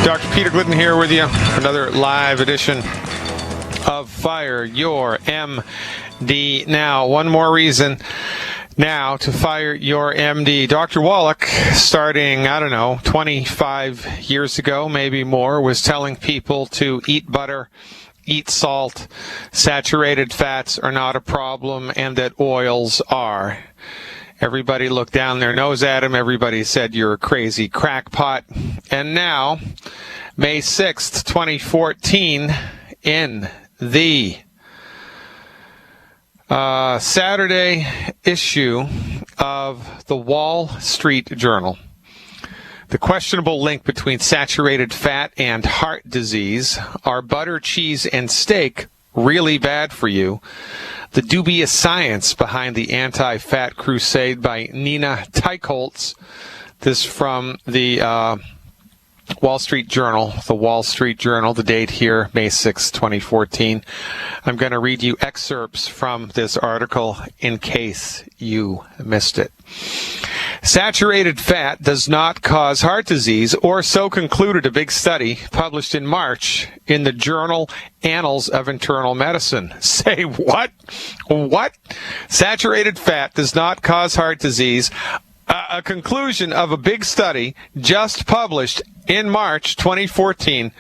Dr. Peter Glidden here with you. Another live edition of Fire Your MD. Now, one more reason now to fire your MD. Dr. Wallach, starting, 25 years ago, maybe more, was telling people to eat butter, eat salt, saturated fats are not a problem, and that oils are. Everybody looked down their nose at him. Everybody said, you're a crazy crackpot. And now, May 6th, 2014, in the Saturday issue of the Wall Street Journal, the questionable link between saturated fat and heart disease. Are butter, cheese, and steak really bad for you? The dubious science behind the anti-fat crusade by Nina Teicholz. This from the Wall Street Journal, the date here, May 6, 2014. I'm going to read you excerpts from this article in case you missed it. Saturated fat does not cause heart disease, or so concluded a big study published in March in the journal Annals of Internal Medicine. Say what? What? Saturated fat does not cause heart disease. A conclusion of a big study just published in March 2014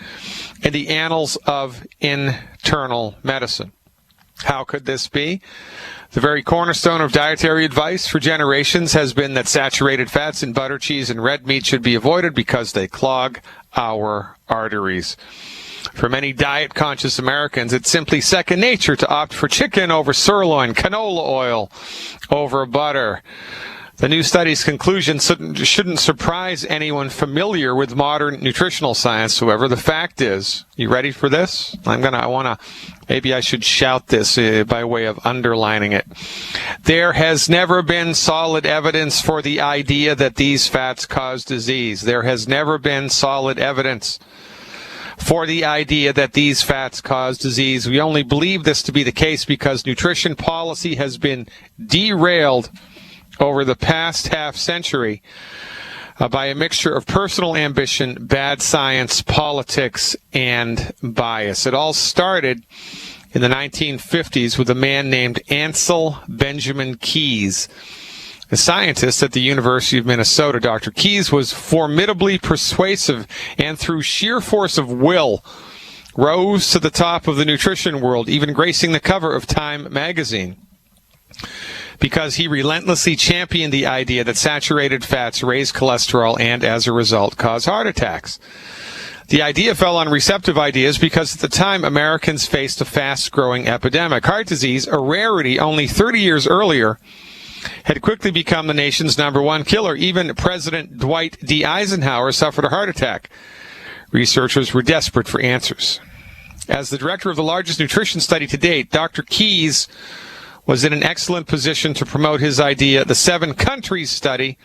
in the Annals of Internal Medicine. How could this be? The very cornerstone of dietary advice for generations has been that saturated fats in butter, cheese, and red meat should be avoided because they clog our arteries. For many diet-conscious Americans, it's simply second nature to opt for chicken over sirloin, canola oil over butter. The new study's conclusion shouldn't surprise anyone familiar with modern nutritional science. However, the fact is, you ready for this? Maybe I should shout this by way of underlining it. There has never been solid evidence for the idea that these fats cause disease. There has never been solid evidence for the idea that these fats cause disease. We only believe this to be the case because nutrition policy has been derailed over the past half-century by a mixture of personal ambition, bad science, politics, and bias. It all started in the 1950s with a man named Ansel Benjamin Keys, a scientist at the University of Minnesota. Dr. Keys was formidably persuasive and through sheer force of will rose to the top of the nutrition world, even gracing the cover of Time magazine, because he relentlessly championed the idea that saturated fats raise cholesterol and, as a result, cause heart attacks. The idea fell on receptive ideas because at the time Americans faced a fast-growing epidemic. Heart disease, a rarity only 30 years earlier, had quickly become the nation's number one killer. Even President Dwight D. Eisenhower suffered a heart attack. Researchers were desperate for answers. As the director of the largest nutrition study to date, Dr. Keys was in an excellent position to promote his idea. The 7 countries study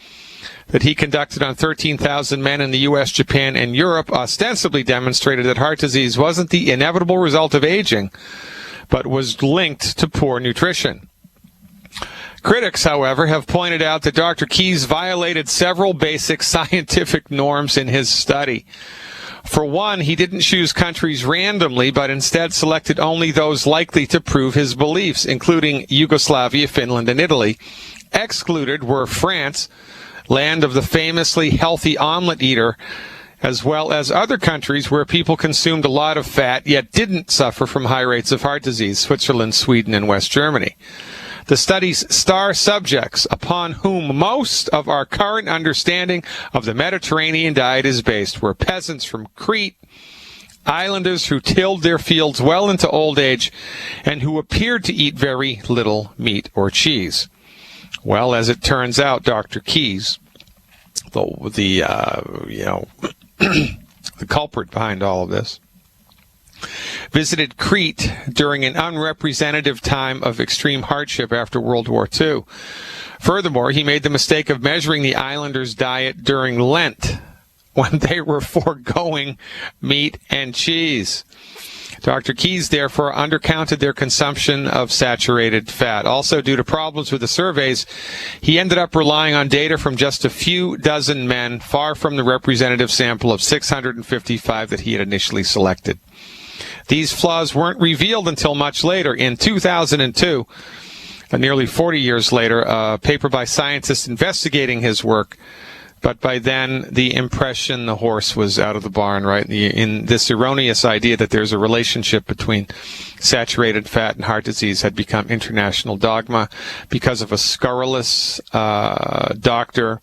that he conducted on 13,000 men in the U.S., Japan, and Europe ostensibly demonstrated that heart disease wasn't the inevitable result of aging, but was linked to poor nutrition. Critics, however, have pointed out that Dr. Keys violated several basic scientific norms in his study. For one, he didn't choose countries randomly, but instead selected only those likely to prove his beliefs, including Yugoslavia, Finland, and Italy. Excluded were France, land of the famously healthy omelet eater, as well as other countries where people consumed a lot of fat yet didn't suffer from high rates of heart disease, Switzerland, Sweden, and West Germany. The study's star subjects, upon whom most of our current understanding of the Mediterranean diet is based, were peasants from Crete, islanders who tilled their fields well into old age, and who appeared to eat very little meat or cheese. Well, as it turns out, Dr. Keys, the culprit behind all of this, visited Crete during an unrepresentative time of extreme hardship after World War II. Furthermore, he made the mistake of measuring the islanders' diet during Lent, when they were foregoing meat and cheese. Dr. Keyes, therefore, undercounted their consumption of saturated fat. Also, due to problems with the surveys, he ended up relying on data from just a few dozen men, far from the representative sample of 655 that he had initially selected. These flaws weren't revealed until much later. In 2002, nearly 40 years later, a paper by scientists investigating his work. But by then, the impression, the horse was out of the barn, right? In this erroneous idea that there's a relationship between saturated fat and heart disease had become international dogma because of a scurrilous doctor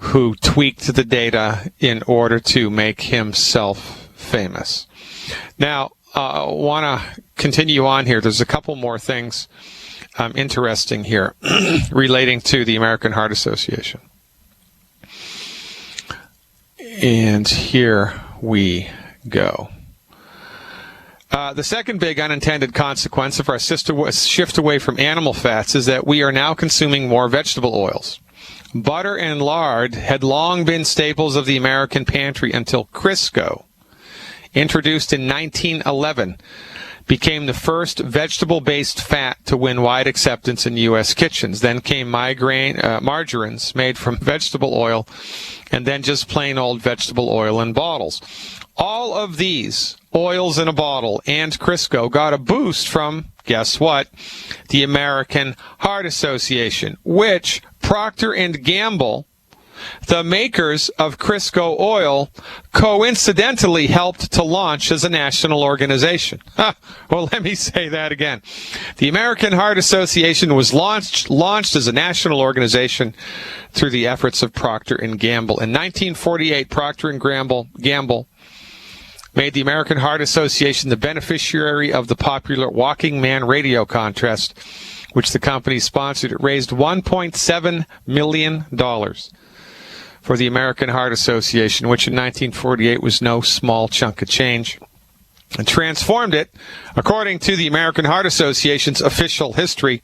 who tweaked the data in order to make himself famous. Now, I want to continue on here. There's a couple more things interesting here relating to the American Heart Association. And here we go. The second big unintended consequence of our shift away from animal fats is that we are now consuming more vegetable oils. Butter and lard had long been staples of the American pantry until Crisco, introduced in 1911, became the first vegetable-based fat to win wide acceptance in U.S. kitchens. Then came margarines made from vegetable oil, and then just plain old vegetable oil in bottles. All of these oils in a bottle and Crisco got a boost from, guess what, the American Heart Association, which Procter & Gamble, the makers of Crisco oil, coincidentally helped to launch as a national organization. Well, let me say that again. The American Heart Association was launched as a national organization through the efforts of Procter & Gamble. In 1948, Procter & Gamble made the American Heart Association the beneficiary of the popular Walking Man radio contest, which the company sponsored. It raised $1.7 million for the American Heart Association, which in 1948 was no small chunk of change, and transformed it, according to the American Heart Association's official history,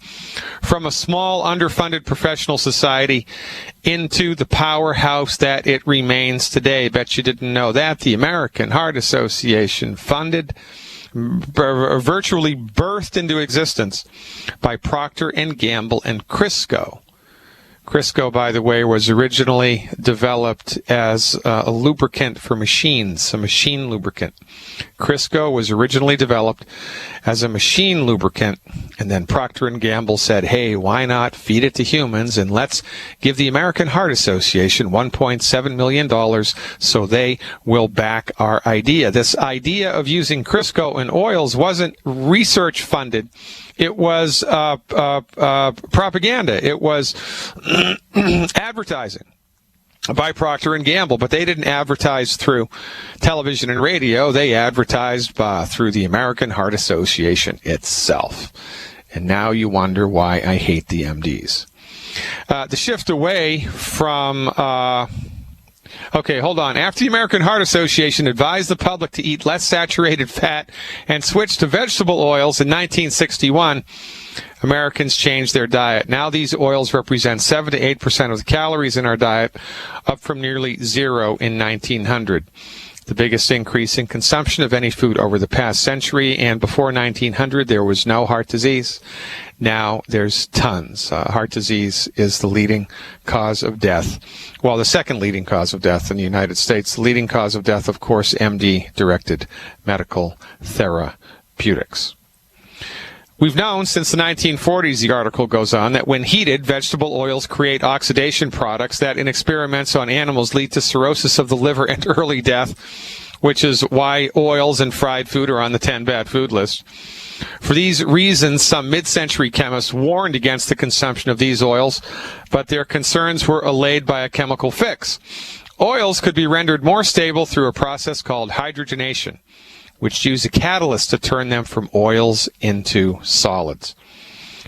from a small, underfunded professional society into the powerhouse that it remains today. Bet you didn't know that. The American Heart Association, funded, virtually birthed into existence by Procter & Gamble and Crisco. Crisco, by the way, was originally developed as a lubricant for machines, a machine lubricant. Crisco was originally developed as a machine lubricant, and then Procter & Gamble said, hey, why not feed it to humans, and let's give the American Heart Association $1.7 million so they will back our idea. This idea of using Crisco in oils wasn't research funded. It was propaganda. It was advertising by Procter & Gamble, but they didn't advertise through television and radio. They advertised through the American Heart Association itself. And now you wonder why I hate the MDs. The shift away from... Okay, hold on. After the American Heart Association advised the public to eat less saturated fat and switch to vegetable oils in 1961, Americans changed their diet. Now these oils represent 7 to 8% of the calories in our diet, up from nearly zero in 1900. The biggest increase in consumption of any food over the past century, and before 1900 there was no heart disease. Now there's tons. Heart disease is the leading cause of death. Well, the second leading cause of death in the United States. The leading cause of death, of course, MD-directed medical therapeutics. We've known since the 1940s, the article goes on, that when heated, vegetable oils create oxidation products that in experiments on animals lead to cirrhosis of the liver and early death, which is why oils and fried food are on the 10 bad food list. For these reasons, some mid-century chemists warned against the consumption of these oils, but their concerns were allayed by a chemical fix. Oils could be rendered more stable through a process called hydrogenation, which use a catalyst to turn them from oils into solids.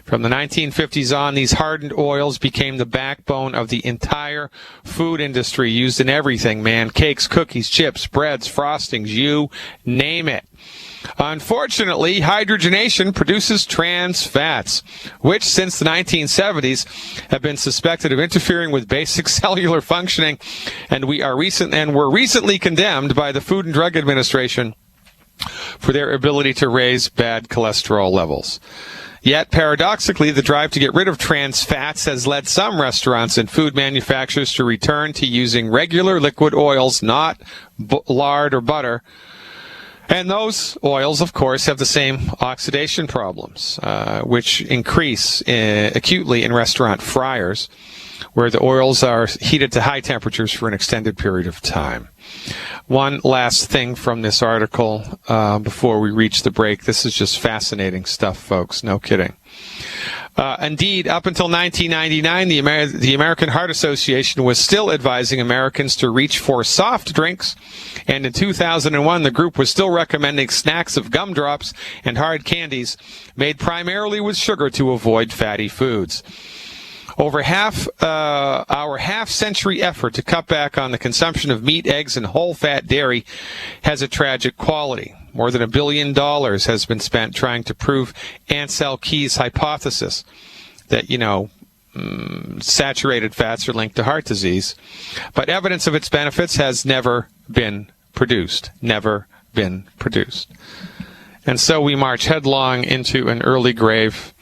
From the 1950s on, these hardened oils became the backbone of the entire food industry, used in everything, man. Cakes, cookies, chips, breads, frostings, you name it. Unfortunately, hydrogenation produces trans fats, which since the 1970s have been suspected of interfering with basic cellular functioning, and were recently condemned by the Food and Drug Administration for their ability to raise bad cholesterol levels. Yet, paradoxically, the drive to get rid of trans fats has led some restaurants and food manufacturers to return to using regular liquid oils, not lard or butter. And those oils, of course, have the same oxidation problems, which increase acutely in restaurant fryers, where the oils are heated to high temperatures for an extended period of time. One last thing from this article before we reach the break. This is just fascinating stuff, folks. No kidding. Indeed, up until 1999, the American Heart Association was still advising Americans to reach for soft drinks, and in 2001, the group was still recommending snacks of gumdrops and hard candies made primarily with sugar to avoid fatty foods. Over our half-century effort to cut back on the consumption of meat, eggs, and whole-fat dairy has a tragic quality. More than $1 billion has been spent trying to prove Ancel Keys' hypothesis that, saturated fats are linked to heart disease. But evidence of its benefits has never been produced. Never been produced. And so we march headlong into an early grave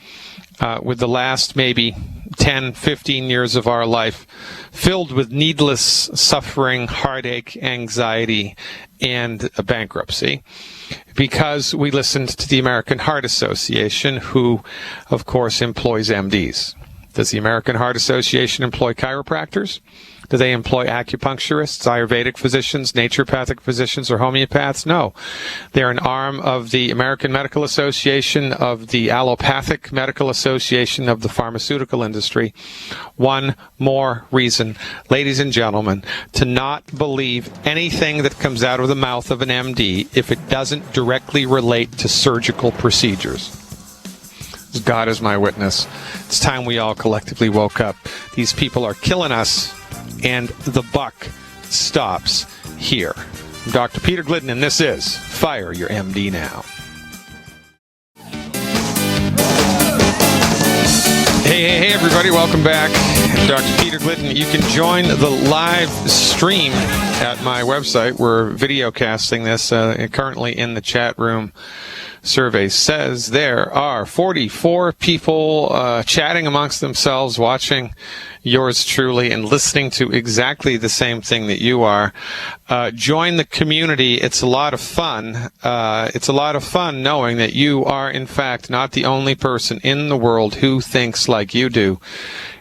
with the last maybe 10, 15 years of our life filled with needless suffering, heartache, anxiety, and bankruptcy, because we listened to the American Heart Association, who, of course, employs MDs. Does the American Heart Association employ chiropractors? Do they employ acupuncturists, Ayurvedic physicians, naturopathic physicians, or homeopaths? No. They're an arm of the American Medical Association, of the Allopathic Medical Association, of the pharmaceutical industry. One more reason, ladies and gentlemen, to not believe anything that comes out of the mouth of an MD if it doesn't directly relate to surgical procedures. God is my witness. It's time we all collectively woke up. These people are killing us, and the buck stops here. I'm Dr. Peter Glidden, and this is Fire Your MD Now. Hey, everybody. Welcome back. I'm Dr. Peter Glidden. You can join the live stream at my website. We're video casting this currently in the chat room. Survey says there are 44 people chatting amongst themselves, watching yours truly, and listening to exactly the same thing that you are. Join the community. It's a lot of fun. It's a lot of fun knowing that you are, in fact, not the only person in the world who thinks like you do.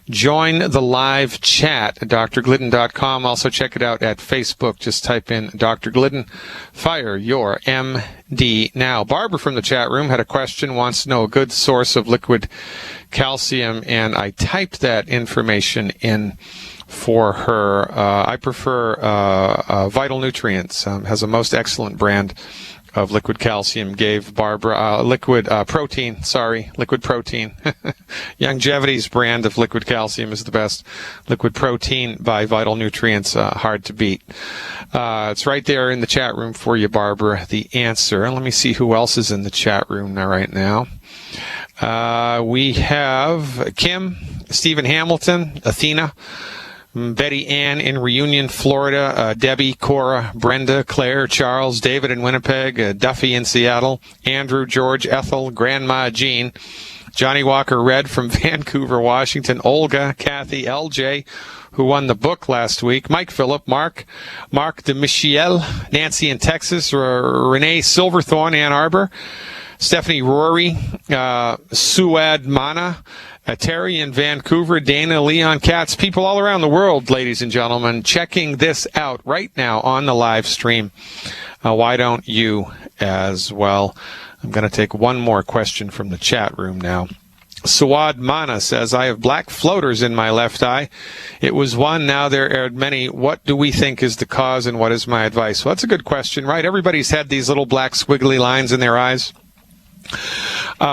Join the live chat at drglidden.com. Also check it out at Facebook. Just type in Dr. Glidden. Fire your MD now. Barbara from the chat room had a question, wants to know a good source of liquid calcium, and I typed that information in for her. I prefer Vital Nutrients. Has a most excellent brand of liquid calcium. Gave Barbara liquid protein. Longevity's brand of liquid calcium is the best. Liquid protein by Vital Nutrients, hard to beat. It's right there in the chat room for you, Barbara, the answer. Let me see who else is in the chat room right now. We have Kim, Stephen Hamilton, Athena, Betty Ann in Reunion, Florida, Debbie, Cora, Brenda, Claire, Charles, David in Winnipeg, Duffy in Seattle, Andrew, George, Ethel, Grandma Jean, Johnny Walker Red from Vancouver, Washington, Olga, Kathy, LJ, who won the book last week, Mike Phillip, Mark de Michiel, Nancy in Texas, Renee Silverthorne, Ann Arbor, Stephanie Rory, Suad Mana, Terry in Vancouver, Dana, Leon, Katz, people all around the world, ladies and gentlemen, checking this out right now on the live stream. Why don't you as well? I'm going to take one more question from the chat room now. Suad Mana says, I have black floaters in my left eye. It was one, now there are many. What do we think is the cause, and what is my advice? Well, that's a good question, right? Everybody's had these little black squiggly lines in their eyes.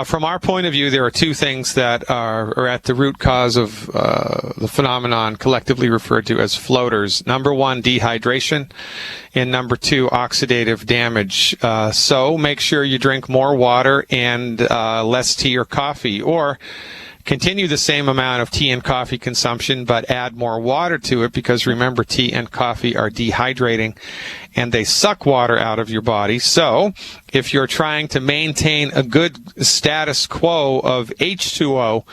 From our point of view, there are two things that are at the root cause of the phenomenon collectively referred to as floaters. Number one, dehydration, and number two, oxidative damage. So make sure you drink more water and less tea or coffee, or Continue the same amount of tea and coffee consumption, but add more water to it, because remember, tea and coffee are dehydrating and they suck water out of your body. So if you're trying to maintain a good status quo of H2O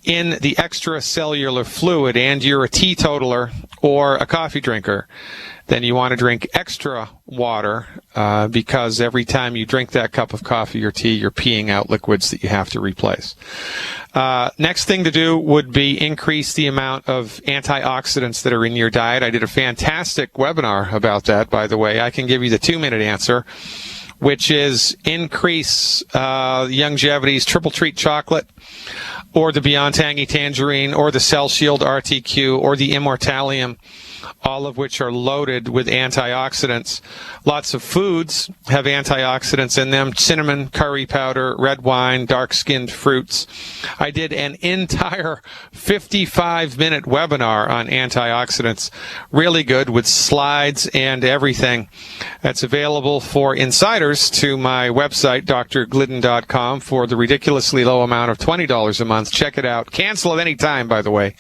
in the extracellular fluid and you're a teetotaler or a coffee drinker, then you want to drink extra water because every time you drink that cup of coffee or tea, you're peeing out liquids that you have to replace. Next thing to do would be increase the amount of antioxidants that are in your diet. I did a fantastic webinar about that, by the way. I can give you the 2-minute answer, which is increase Youngevity's Triple Treat chocolate, or the Beyond Tangy Tangerine, or the Cell Shield RTQ, or the Immortalium, all of which are loaded with antioxidants. Lots of foods have antioxidants in them: cinnamon, curry powder, red wine, dark-skinned fruits. I did an entire 55-minute webinar on antioxidants. Really good, with slides and everything. That's available for insiders to my website, drglidden.com, for the ridiculously low amount of $20 a month. Check it out. Cancel at any time, by the way.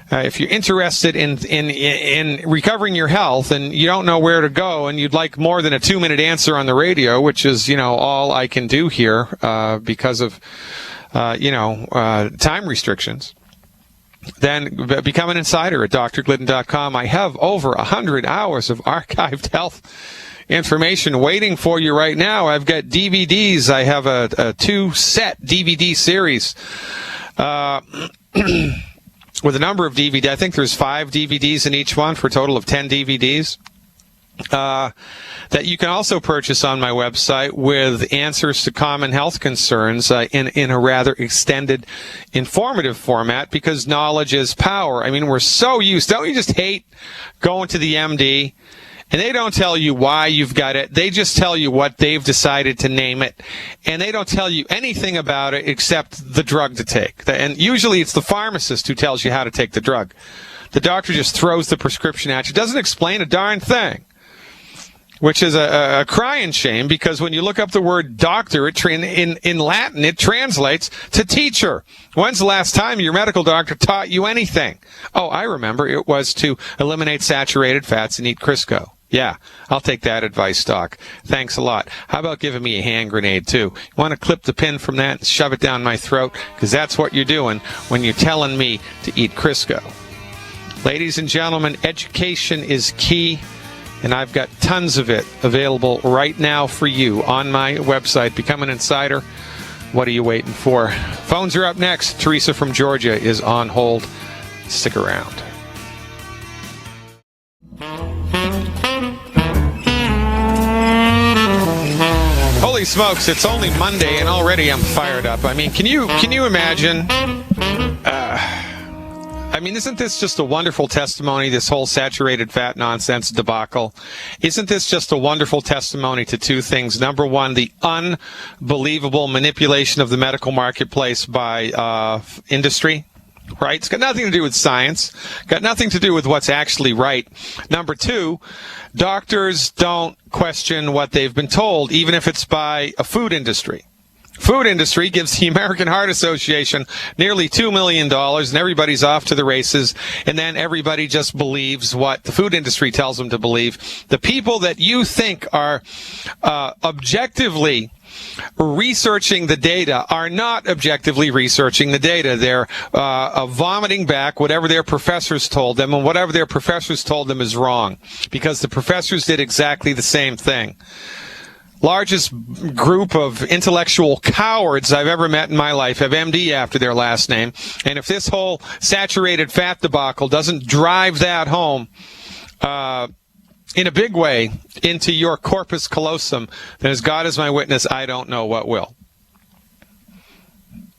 If you're interested in recovering your health and you don't know where to go and you'd like more than a 2-minute answer on the radio, which is, all I can do here because of, time restrictions, then become an insider at drglidden.com. I have over 100 hours of archived health information waiting for you right now. I've got DVDs. I have a 2-set DVD series. With a number of DVDs. I think there's 5 DVDs in each one for a total of 10 DVDs that you can also purchase on my website, with answers to common health concerns in a rather extended, informative format, because knowledge is power. I mean, we're so used. Don't you just hate going to the MD and they don't tell you why you've got it? They just tell you what they've decided to name it, and they don't tell you anything about it except the drug to take. And usually it's the pharmacist who tells you how to take the drug. The doctor just throws the prescription at you, doesn't explain a darn thing, which is a crying shame, because when you look up the word doctor, in Latin, it translates to teacher. When's the last time your medical doctor taught you anything? Oh, I remember. It was to eliminate saturated fats and eat Crisco. Yeah, I'll take that advice, Doc. Thanks a lot. How about giving me a hand grenade, too? You want to clip the pin from that and shove it down my throat? Because that's what you're doing when you're telling me to eat Crisco. Ladies and gentlemen, education is key, and I've got tons of it available right now for you on my website. Become an insider. What are you waiting for? Phones are up next. Teresa from Georgia is on hold. Stick around. Holy smokes, it's only Monday and already I'm fired up. I mean, can you imagine? Isn't this just a wonderful testimony, this whole saturated fat nonsense debacle? Isn't this just a wonderful testimony to two things? Number one, the unbelievable manipulation of the medical marketplace by industry. Right? It's got nothing to do with science. Got nothing to do with what's actually right. Number two, doctors don't question what they've been told, even if it's by a food industry. Food industry gives the American Heart Association nearly $2 million, and everybody's off to the races, and then everybody just believes what the food industry tells them to believe. The people that you think are objectively researching the data are not objectively researching the data. They're vomiting back whatever their professors told them, and whatever their professors told them is wrong, because the professors did exactly the same thing. Largest group of intellectual cowards I've ever met in my life have MD after their last name. And if this whole saturated fat debacle doesn't drive that home in a big way into your corpus callosum, then as God is my witness, I don't know what will.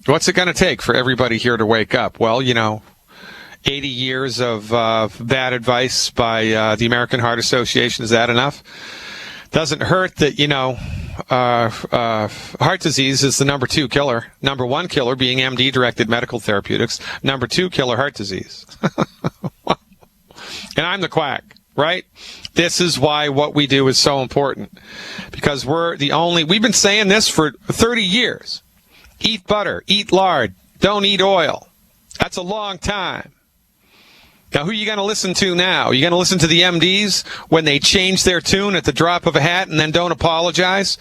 What's it going to take for everybody here to wake up? Well, 80 years of bad advice by the American Heart Association. Is that enough? Doesn't hurt that, heart disease is the number 2 killer. Number 1 killer being MD-directed medical therapeutics. Number 2 killer, heart disease. And I'm the quack, right? This is why what we do is so important. Because we've been saying this for 30 years. Eat butter, eat lard, don't eat oil. That's a long time. Now, who are you going to listen to now? You going to listen to the MDs when they change their tune at the drop of a hat and then don't apologize?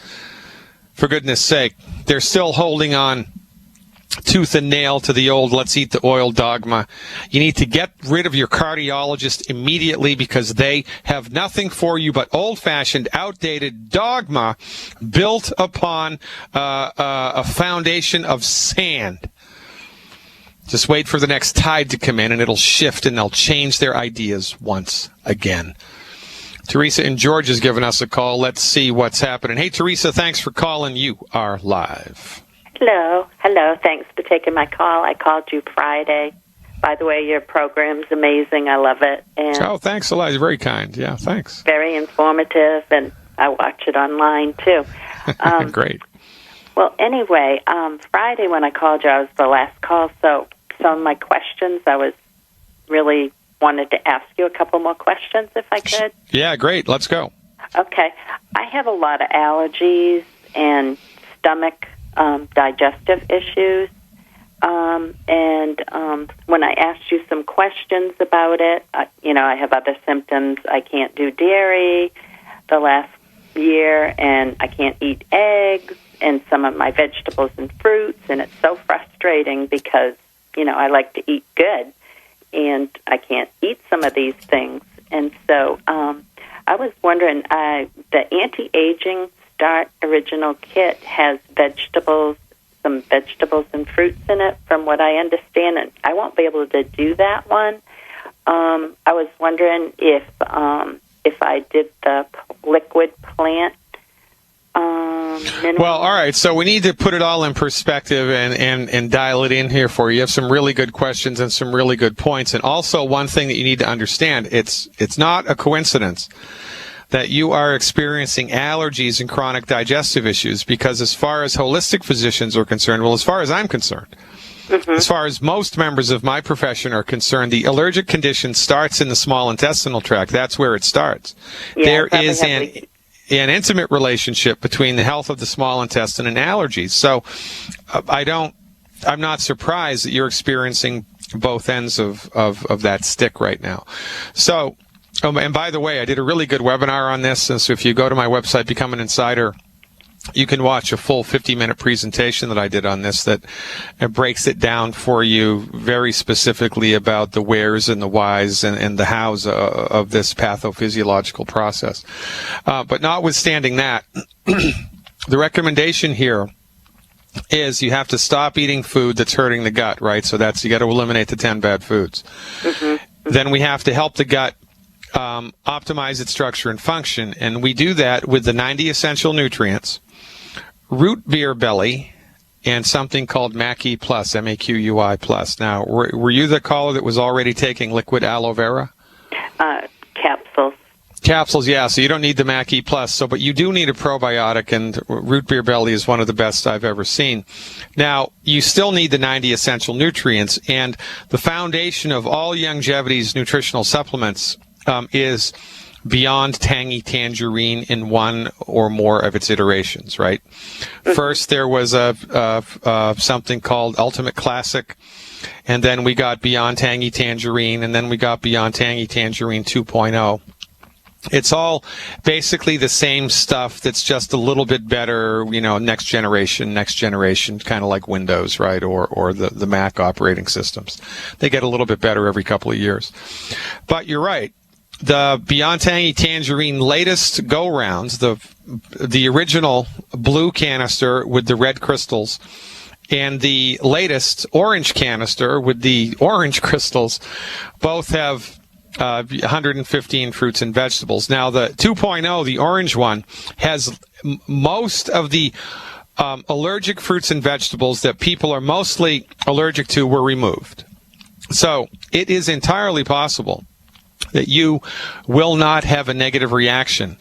For goodness sake, they're still holding on tooth and nail to the old let's eat the oil dogma. You need to get rid of your cardiologist immediately because they have nothing for you but old-fashioned, outdated dogma built upon a foundation of sand. Just wait for the next tide to come in and it'll shift and they'll change their ideas once again. Teresa in Georgia has given us a call. Let's see what's happening. Hey, Teresa, thanks for calling. You are live. Hello. Thanks for taking my call. I called you Friday. By the way, your program's amazing. I love it. And thanks a lot. You're very kind. Yeah, thanks. Very informative, and I watch it online, too. Great. Well, anyway, Friday when I called you, I was the last call, so some of my questions, I was really wanted to ask you a couple more questions, if I could. Yeah, great. Let's go. Okay. I have a lot of allergies and stomach digestive issues. When I asked you some questions about it, I have other symptoms. I can't do dairy the last year, and I can't eat eggs and some of my vegetables and fruits, and it's so frustrating because, I like to eat good, and I can't eat some of these things. And so I was wondering, the anti-aging Start Original Kit has some vegetables and fruits in it, from what I understand, and I won't be able to do that one. I was wondering if I did the liquid plant. Well, all right, so we need to put it all in perspective and dial it in here for you. You have some really good questions and some really good points. And also one thing that you need to understand, it's not a coincidence that you are experiencing allergies and chronic digestive issues, because as far as holistic physicians are concerned, well, as far as I'm concerned, as far as most members of my profession are concerned, the allergic condition starts in the small intestinal tract. That's where it starts. Yeah, there is an intimate relationship between the health of the small intestine and allergies. So I'm not surprised that you're experiencing both ends of that stick right now. So, and by the way, I did a really good webinar on this. And so if you go to my website, Become an Insider, you can watch a full 50-minute presentation that I did on this that breaks it down for you very specifically about the wheres and the whys and the hows of this pathophysiological process. But notwithstanding that, the recommendation here is you have to stop eating food that's hurting the gut, right? So you got to eliminate the 10 bad foods. Then we have to help the gut optimize its structure and function, and we do that with the 90 essential nutrients, root beer belly, and something called Maqui Plus, MAQUI Plus. Now, were you the caller that was already taking liquid aloe vera? Capsules. Capsules, yeah. So you don't need the Maqui Plus. But you do need a probiotic, and root beer belly is one of the best I've ever seen. Now, you still need the 90 essential nutrients, and the foundation of all Youngevity's nutritional supplements is Beyond Tangy Tangerine in one or more of its iterations, right? First, there was something called Ultimate Classic, and then we got Beyond Tangy Tangerine, and then we got Beyond Tangy Tangerine 2.0. It's all basically the same stuff that's just a little bit better, next generation, kind of like Windows, right, or the Mac operating systems. They get a little bit better every couple of years. But you're right. The Beyond Tangy Tangerine latest go-rounds, the original blue canister with the red crystals, and the latest orange canister with the orange crystals, both have 115 fruits and vegetables. Now, the 2.0, the orange one, has most of the allergic fruits and vegetables that people are mostly allergic to were removed. So it is entirely possible that you will not have a negative reaction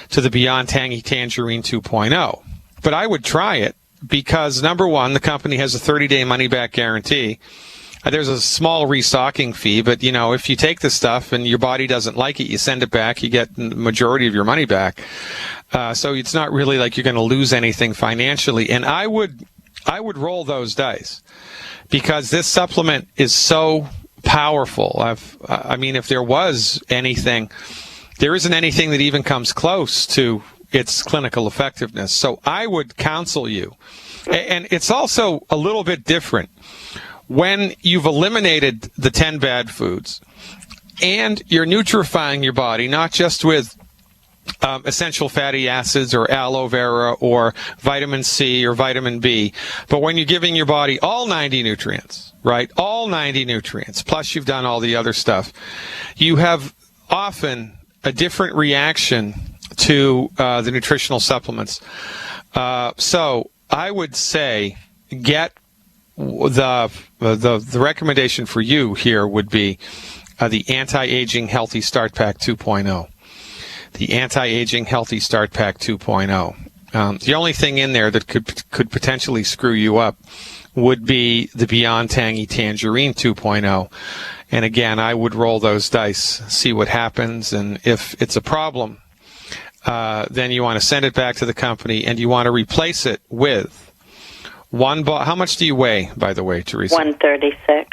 to the Beyond Tangy Tangerine 2.0. But I would try it because, number one, the company has a 30-day money-back guarantee. There's a small restocking fee, but, if you take the stuff and your body doesn't like it, you send it back, you get the majority of your money back. So it's not really like you're going to lose anything financially. And I would I would roll those dice because this supplement is so powerful. I mean, if there was anything, there isn't anything that even comes close to its clinical effectiveness. So I would counsel you. And it's also a little bit different when you've eliminated the 10 bad foods and you're nutrifying your body, not just with essential fatty acids or aloe vera or vitamin C or vitamin B, but when you're giving your body all 90 nutrients, right? All 90 nutrients, plus you've done all the other stuff, you have often a different reaction to the nutritional supplements. So I would say get the recommendation for you here would be the Anti-Aging Healthy Start Pack 2.0. The Anti-Aging Healthy Start Pack 2.0. The only thing in there that could potentially screw you up would be the Beyond Tangy Tangerine 2.0. And again, I would roll those dice, see what happens, and if it's a problem, then you want to send it back to the company and you want to replace it with one bottle. How much do you weigh, by the way, Teresa? 136.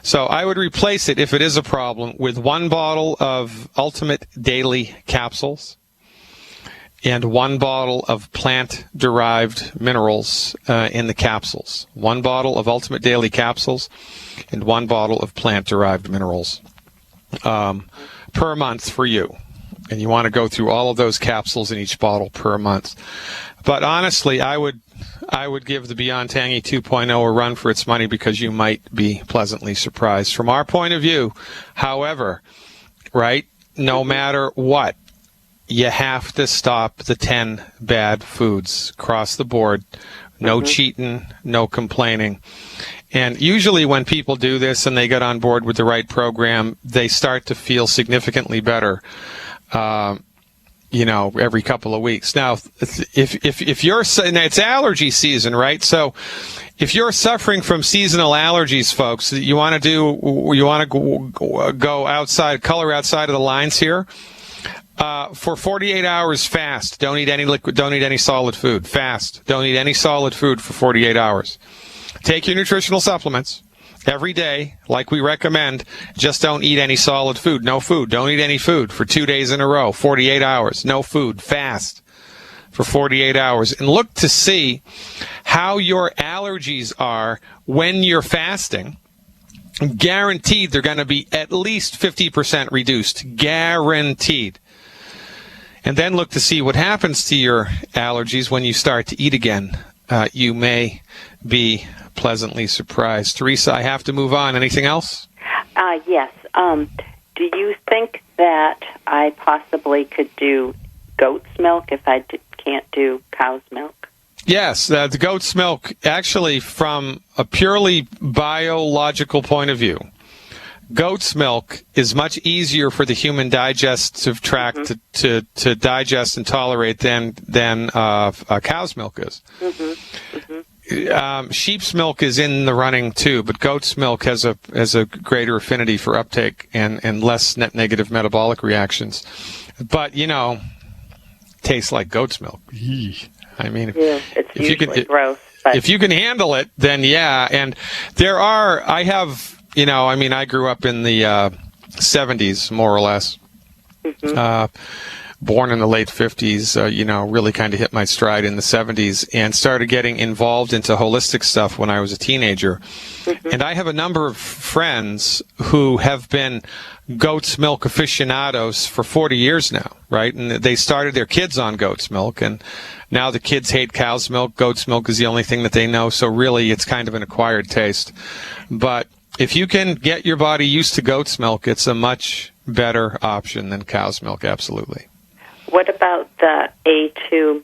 So I would replace it, if it is a problem, with one bottle of Ultimate Daily Capsules and one bottle of plant-derived minerals in the capsules. One bottle of Ultimate Daily Capsules and one bottle of plant-derived minerals per month for you. And you want to go through all of those capsules in each bottle per month. But honestly, I would give the Beyond Tangy 2.0 a run for its money because you might be pleasantly surprised. From our point of view, however, right, no matter what, you have to stop the 10 bad foods across the board. No cheating, no complaining. And usually when people do this and they get on board with the right program, they start to feel significantly better. Every couple of weeks. Now, if you're, and it's allergy season, right? So if you're suffering from seasonal allergies, folks, you want to go outside, color outside of the lines here. For 48 hours, fast. Don't eat any liquid, don't eat any solid food. Fast. Don't eat any solid food for 48 hours. Take your nutritional supplements every day, like we recommend. Just don't eat any solid food. No food. Don't eat any food for 2 days in a row. 48 hours. No food. Fast for 48 hours. And look to see how your allergies are when you're fasting. Guaranteed they're going to be at least 50% reduced. Guaranteed. And then look to see what happens to your allergies when you start to eat again. You may be pleasantly surprised. Teresa, I have to move on. Anything else? Yes. Do you think that I possibly could do goat's milk if I can't do cow's milk? Yes, the goat's milk, actually, from a purely biological point of view, goat's milk is much easier for the human digestive tract to digest and tolerate than cow's milk is. Sheep's milk is in the running too, but goat's milk has a greater affinity for uptake and less net negative metabolic reactions. But tastes like goat's milk. I mean, it's usually gross. But if you can handle it, then yeah. And I grew up in the 70s, more or less. Born in the late 50s, really kind of hit my stride in the 70s and started getting involved into holistic stuff when I was a teenager. And I have a number of friends who have been goat's milk aficionados for 40 years now, right? And they started their kids on goat's milk, and now the kids hate cow's milk. Goat's milk is the only thing that they know, so really it's kind of an acquired taste. But if you can get your body used to goat's milk, it's a much better option than cow's milk, absolutely. What about the A2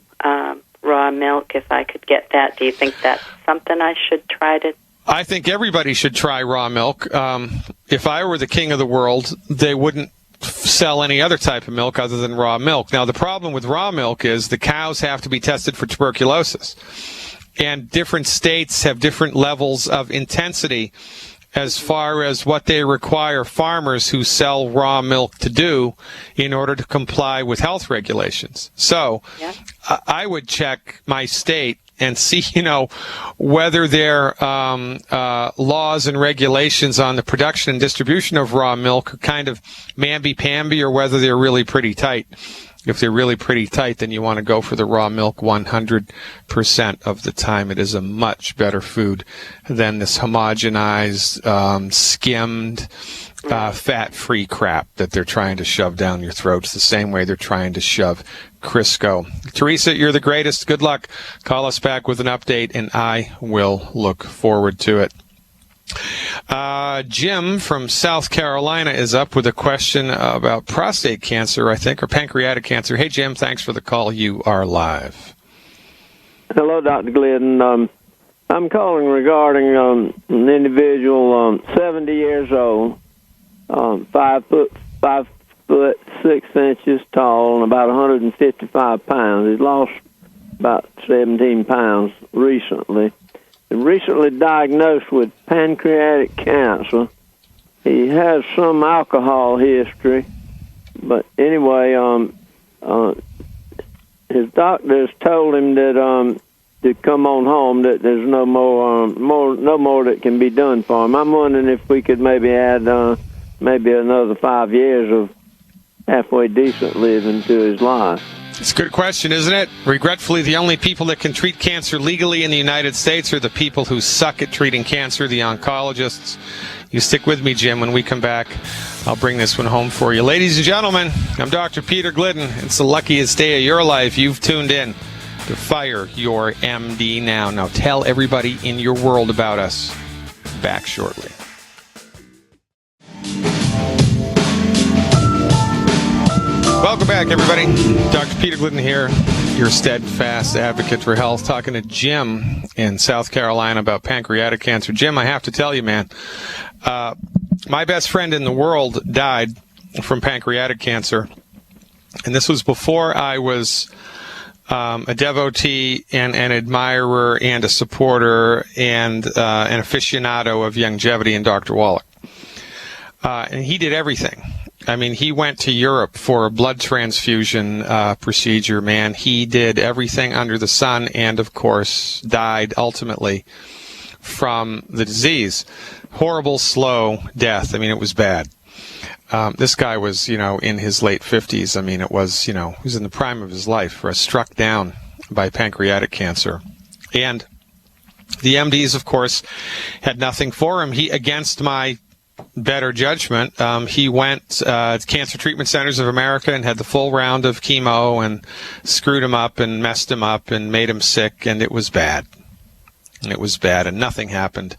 raw milk, if I could get that? Do you think that's something I should try to? I think everybody should try raw milk. If I were the king of the world, they wouldn't sell any other type of milk other than raw milk. Now, the problem with raw milk is the cows have to be tested for tuberculosis. And different states have different levels of intensity as far as what they require farmers who sell raw milk to do in order to comply with health regulations. So I would check my state and see, whether their laws and regulations on the production and distribution of raw milk are kind of mamby-pamby, or whether they're really pretty tight. If they're really pretty tight, then you want to go for the raw milk 100% of the time. It is a much better food than this homogenized, skimmed, fat-free crap that they're trying to shove down your throats the same way they're trying to shove Crisco. Teresa, you're the greatest. Good luck. Call us back with an update, and I will look forward to it. Jim from South Carolina is up with a question about prostate cancer, I think, or pancreatic cancer. Hey, Jim, thanks for the call. You are live. Hello, Dr. Glidden. I'm calling regarding an individual, 70 years old, 5'6" tall, and about 155 pounds. He's lost about 17 pounds recently. Recently diagnosed with pancreatic cancer. He has some alcohol history, but anyway, his doctors told him that to come on home, that there's no more that can be done for him. I'm wondering if we could maybe add maybe another 5 years of halfway decent living to his life. It's a good question, isn't it? Regretfully, the only people that can treat cancer legally in the United States are the people who suck at treating cancer, the oncologists. You stick with me, Jim. When we come back, I'll bring this one home for you. Ladies and gentlemen, I'm Dr. Peter Glidden. It's the luckiest day of your life. You've tuned in to Fire Your MD Now. Now tell everybody in your world about us. Back shortly. Welcome back, everybody. Dr. Peter Glidden here, your steadfast advocate for health, talking to Jim in South Carolina about pancreatic cancer. Jim, I have to tell you, man, my best friend in the world died from pancreatic cancer, and this was before I was a devotee and an admirer and a supporter and an aficionado of longevity and Dr. Wallach. And he did everything. I mean, he went to Europe for a blood transfusion procedure, man. He did everything under the sun and, of course, died ultimately from the disease. Horrible, slow death. I mean, it was bad. This guy was, in his late 50s. I mean, it was, he was in the prime of his life, struck down by pancreatic cancer. And the MDs, of course, had nothing for him. He, against my better judgment, he went to Cancer Treatment Centers of America and had the full round of chemo and screwed him up and messed him up and made him sick, and it was bad. And it was bad, and nothing happened.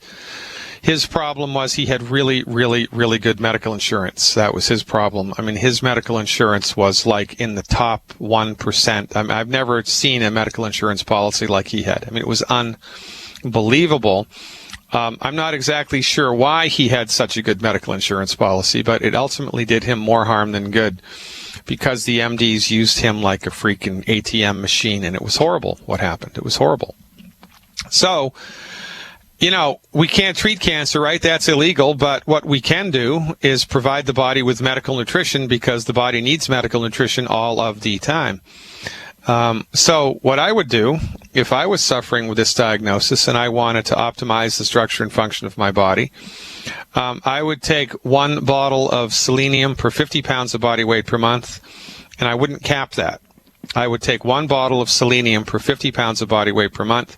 His problem was he had really, really, really good medical insurance. That was his problem. I mean, his medical insurance was like in the top 1%. I mean, I've never seen a medical insurance policy like he had. I mean, it was unbelievable. I'm not exactly sure why he had such a good medical insurance policy, but it ultimately did him more harm than good because the MDs used him like a freaking ATM machine, and it was horrible what happened. It was horrible. So, we can't treat cancer, right? That's illegal, but what we can do is provide the body with medical nutrition because the body needs medical nutrition all of the time. So what I would do if I was suffering with this diagnosis and I wanted to optimize the structure and function of my body, I would take 1 bottle of selenium per 50 pounds of body weight per month, and I wouldn't cap that. I would take 1 bottle of selenium per 50 pounds of body weight per month.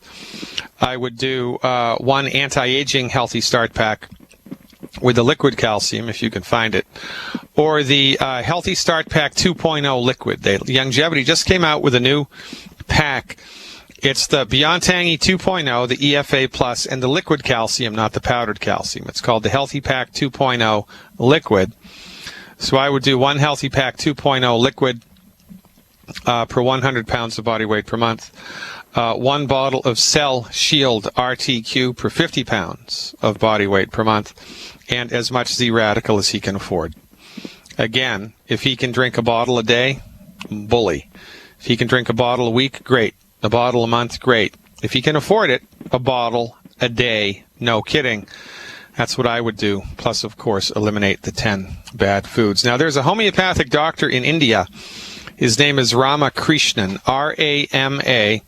I would do 1 anti-aging healthy start pack with the liquid calcium, if you can find it, or the Healthy Start Pack 2.0 liquid. Longevity just came out with a new pack. It's the Beyond Tangy 2.0, the EFA Plus, and the liquid calcium, not the powdered calcium. It's called the Healthy Pack 2.0 liquid. So I would do 1 Healthy Pack 2.0 liquid per 100 pounds of body weight per month. 1 bottle of Cell Shield RTQ per 50 pounds of body weight per month, and as much Z-Radical as he can afford. Again, if he can drink a bottle a day, bully. If he can drink a bottle a week, great. A bottle a month, great. If he can afford it, a bottle a day, no kidding. That's what I would do. Plus, of course, eliminate the 10 bad foods. Now, there's a homeopathic doctor in India. His name is Ramakrishnan, Ramakrishnan,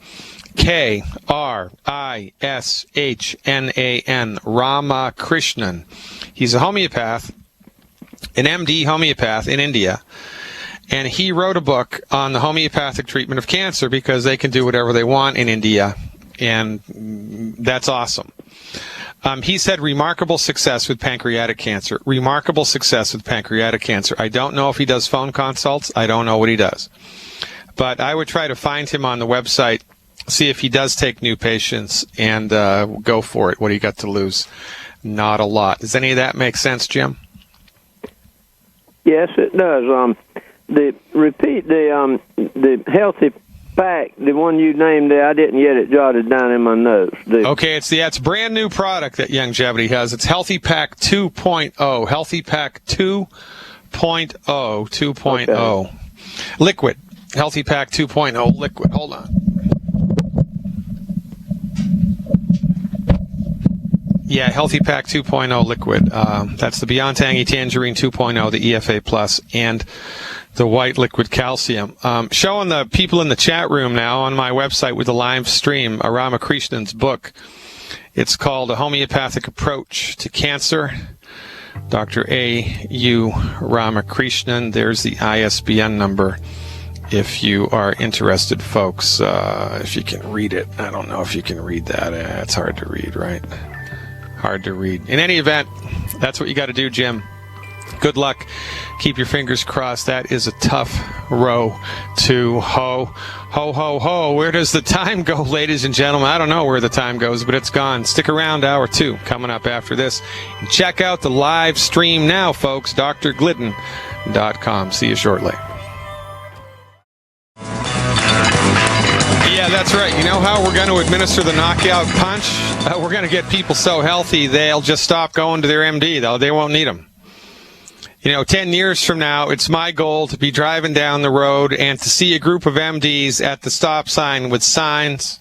Krishnan, Ramakrishnan. He's a homeopath, an MD homeopath in India. And he wrote a book on the homeopathic treatment of cancer because they can do whatever they want in India. And that's awesome. He's had remarkable success with pancreatic cancer. Remarkable success with pancreatic cancer. I don't know if he does phone consults. I don't know what he does. But I would try to find him on the website, see if he does take new patients, and go for it. What do you got to lose? Not a lot. Does any of that make sense, Jim? Yes, it does. The healthy pack, the one you named there, I didn't get it jotted down in my notes. Okay, it's brand new product that Youngevity has. It's Healthy Pack 2.0. Healthy Pack 2.0. Okay. Liquid. Healthy Pack 2.0 liquid. Hold on. Yeah, Healthy Pack 2.0 liquid. That's the Beyond Tangy Tangerine 2.0, the EFA Plus, and the white liquid calcium. Showing the people in the chat room now on my website with the live stream, Ramakrishnan's book. It's called A Homeopathic Approach to Cancer. Dr. A.U. Ramakrishnan. There's the ISBN number if you are interested, folks. If you can read it. I don't know if you can read that. It's hard to read, right? Hard to read. In any event, that's what you got to do, Jim. Good luck. Keep your fingers crossed. That is a tough row to hoe. Ho, ho, ho. Where does the time go, ladies and gentlemen? I don't know where the time goes, but it's gone. Stick around. Hour 2 coming up after this. And check out the live stream now, folks. drglidden.com. See you shortly. Yeah, that's right. You know how we're going to administer the knockout punch? We're going to get people so healthy they'll just stop going to their MD, though. They won't need them. 10 years from now, it's my goal to be driving down the road and to see a group of MDs at the stop sign with signs.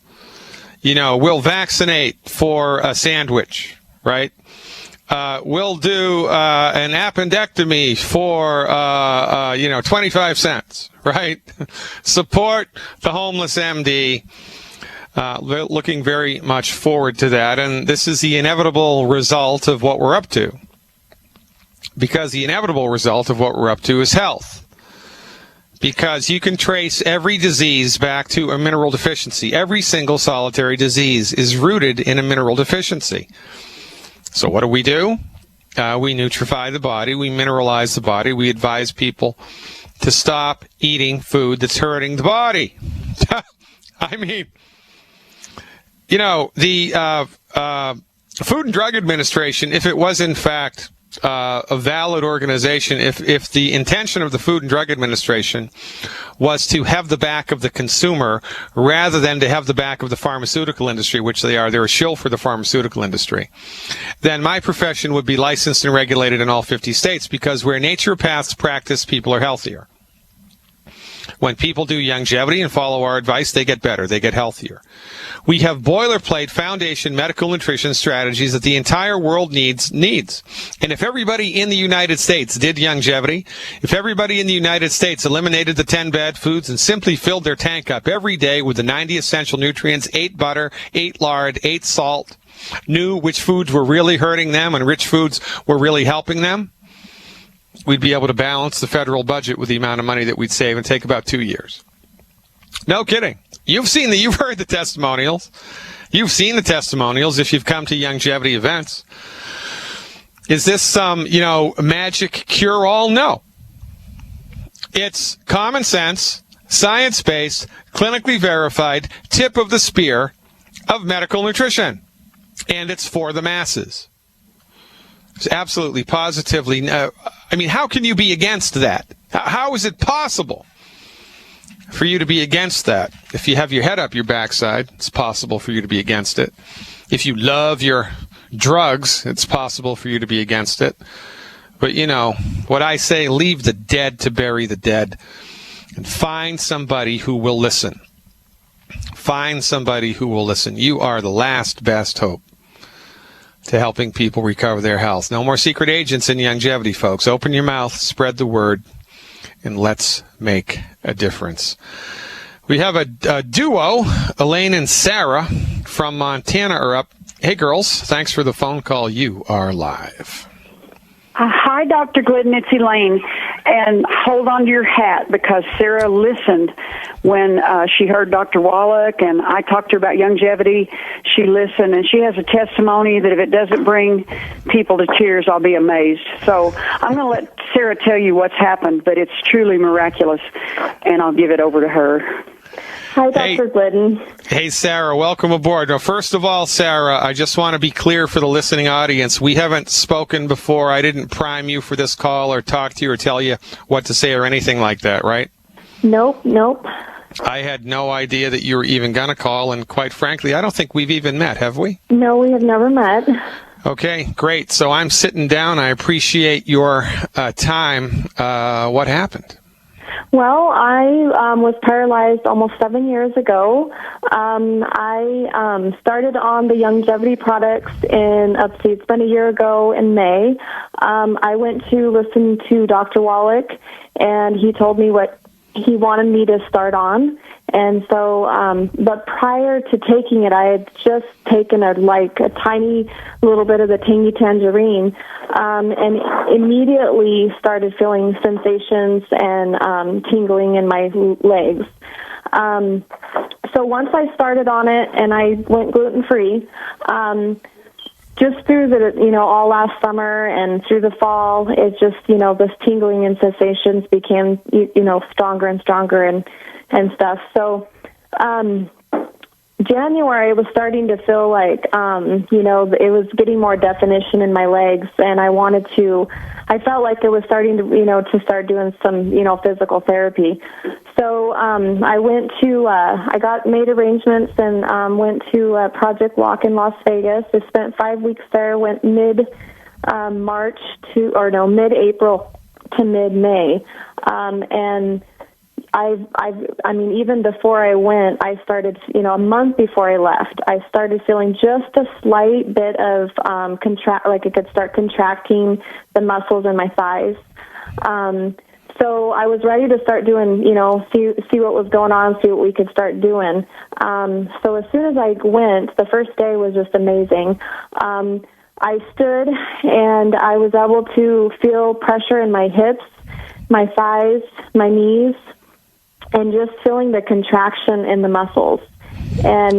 We'll vaccinate for a sandwich, right? We'll do an appendectomy for 25 cents, right? Support the homeless MD. Looking very much forward to that, and this is the inevitable result of what we're up to. Because the inevitable result of what we're up to is health. Because you can trace every disease back to a mineral deficiency. Every single solitary disease is rooted in a mineral deficiency. So what do? We nutrify the body. We mineralize the body. We advise people to stop eating food that's hurting the body. I mean, the Food and Drug Administration, if it was in fact a valid organization, if the intention of the Food and Drug Administration was to have the back of the consumer rather than to have the back of the pharmaceutical industry, which they're a shill for the pharmaceutical industry, then my profession would be licensed and regulated in all 50 states, because where naturopaths practice, people are healthier. When people do Youngevity and follow our advice, they get better, they get healthier. We have boilerplate foundation medical nutrition strategies that the entire world needs. And if everybody in the United States did Youngevity, if everybody in the United States eliminated the 10 bad foods and simply filled their tank up every day with the 90 essential nutrients, ate butter, ate lard, ate salt, knew which foods were really hurting them and which foods were really helping them, we'd be able to balance the federal budget with the amount of money that we'd save and take about 2 years. No kidding. You've heard the testimonials. You've seen the testimonials if you've come to Youngevity events. Is this some, magic cure-all? No. It's common sense, science-based, clinically verified tip of the spear of medical nutrition. And it's for the masses. It's absolutely, positively. How can you be against that? How is it possible for you to be against that? If you have your head up your backside, it's possible for you to be against it. If you love your drugs, it's possible for you to be against it. But what I say, leave the dead to bury the dead and find somebody who will listen. Find somebody who will listen. You are the last best hope to helping people recover their health. No more secret agents in Youngevity, folks. Open your mouth, spread the word, and let's make a difference. We have a duo, Elaine and Sarah from Montana are up. Hey, girls, thanks for the phone call. You are live. Hi, Dr. Glidden. It's Elaine. And hold on to your hat, because Sarah listened when she heard Dr. Wallach, and I talked to her about longevity. She listened, and she has a testimony that if it doesn't bring people to tears, I'll be amazed. So I'm going to let Sarah tell you what's happened, but it's truly miraculous, and I'll give it over to her. Hi, Dr. Glidden. Hey, Sarah, welcome aboard. Now, first of all, Sarah, I just want to be clear for the listening audience. We haven't spoken before. I didn't prime you for this call or talk to you or tell you what to say or anything like that, right? Nope. I had no idea that you were even going to call, and quite frankly, I don't think we've even met, have we? No, we have never met. Okay, great. So I'm sitting down. I appreciate your time. What happened? Well, I was paralyzed almost 7 years ago. I started on the longevity products it's been a year ago in May. I went to listen to Dr. Wallach, and he told me what he wanted me to start on. And so, but prior to taking it, I had just taken a tiny little bit of the tangy tangerine, and immediately started feeling sensations and tingling in my legs. So once I started on it and I went gluten-free, just through all last summer and through the fall, it just, this tingling and sensations became, stronger and stronger and stuff. So, January was starting to feel like, it was getting more definition in my legs, and I felt like it was starting to start doing some, physical therapy. So, I made arrangements and, went to Project Walk in Las Vegas. I spent 5 weeks there, went mid-April to mid-May. And even before I went, I started, a month before I left, I started feeling just a slight bit of like it could start contracting the muscles in my thighs. So I was ready to start doing, see what was going on, see what we could start doing. So as soon as I went, the first day was just amazing. I stood and I was able to feel pressure in my hips, my thighs, my knees, and just feeling the contraction in the muscles. And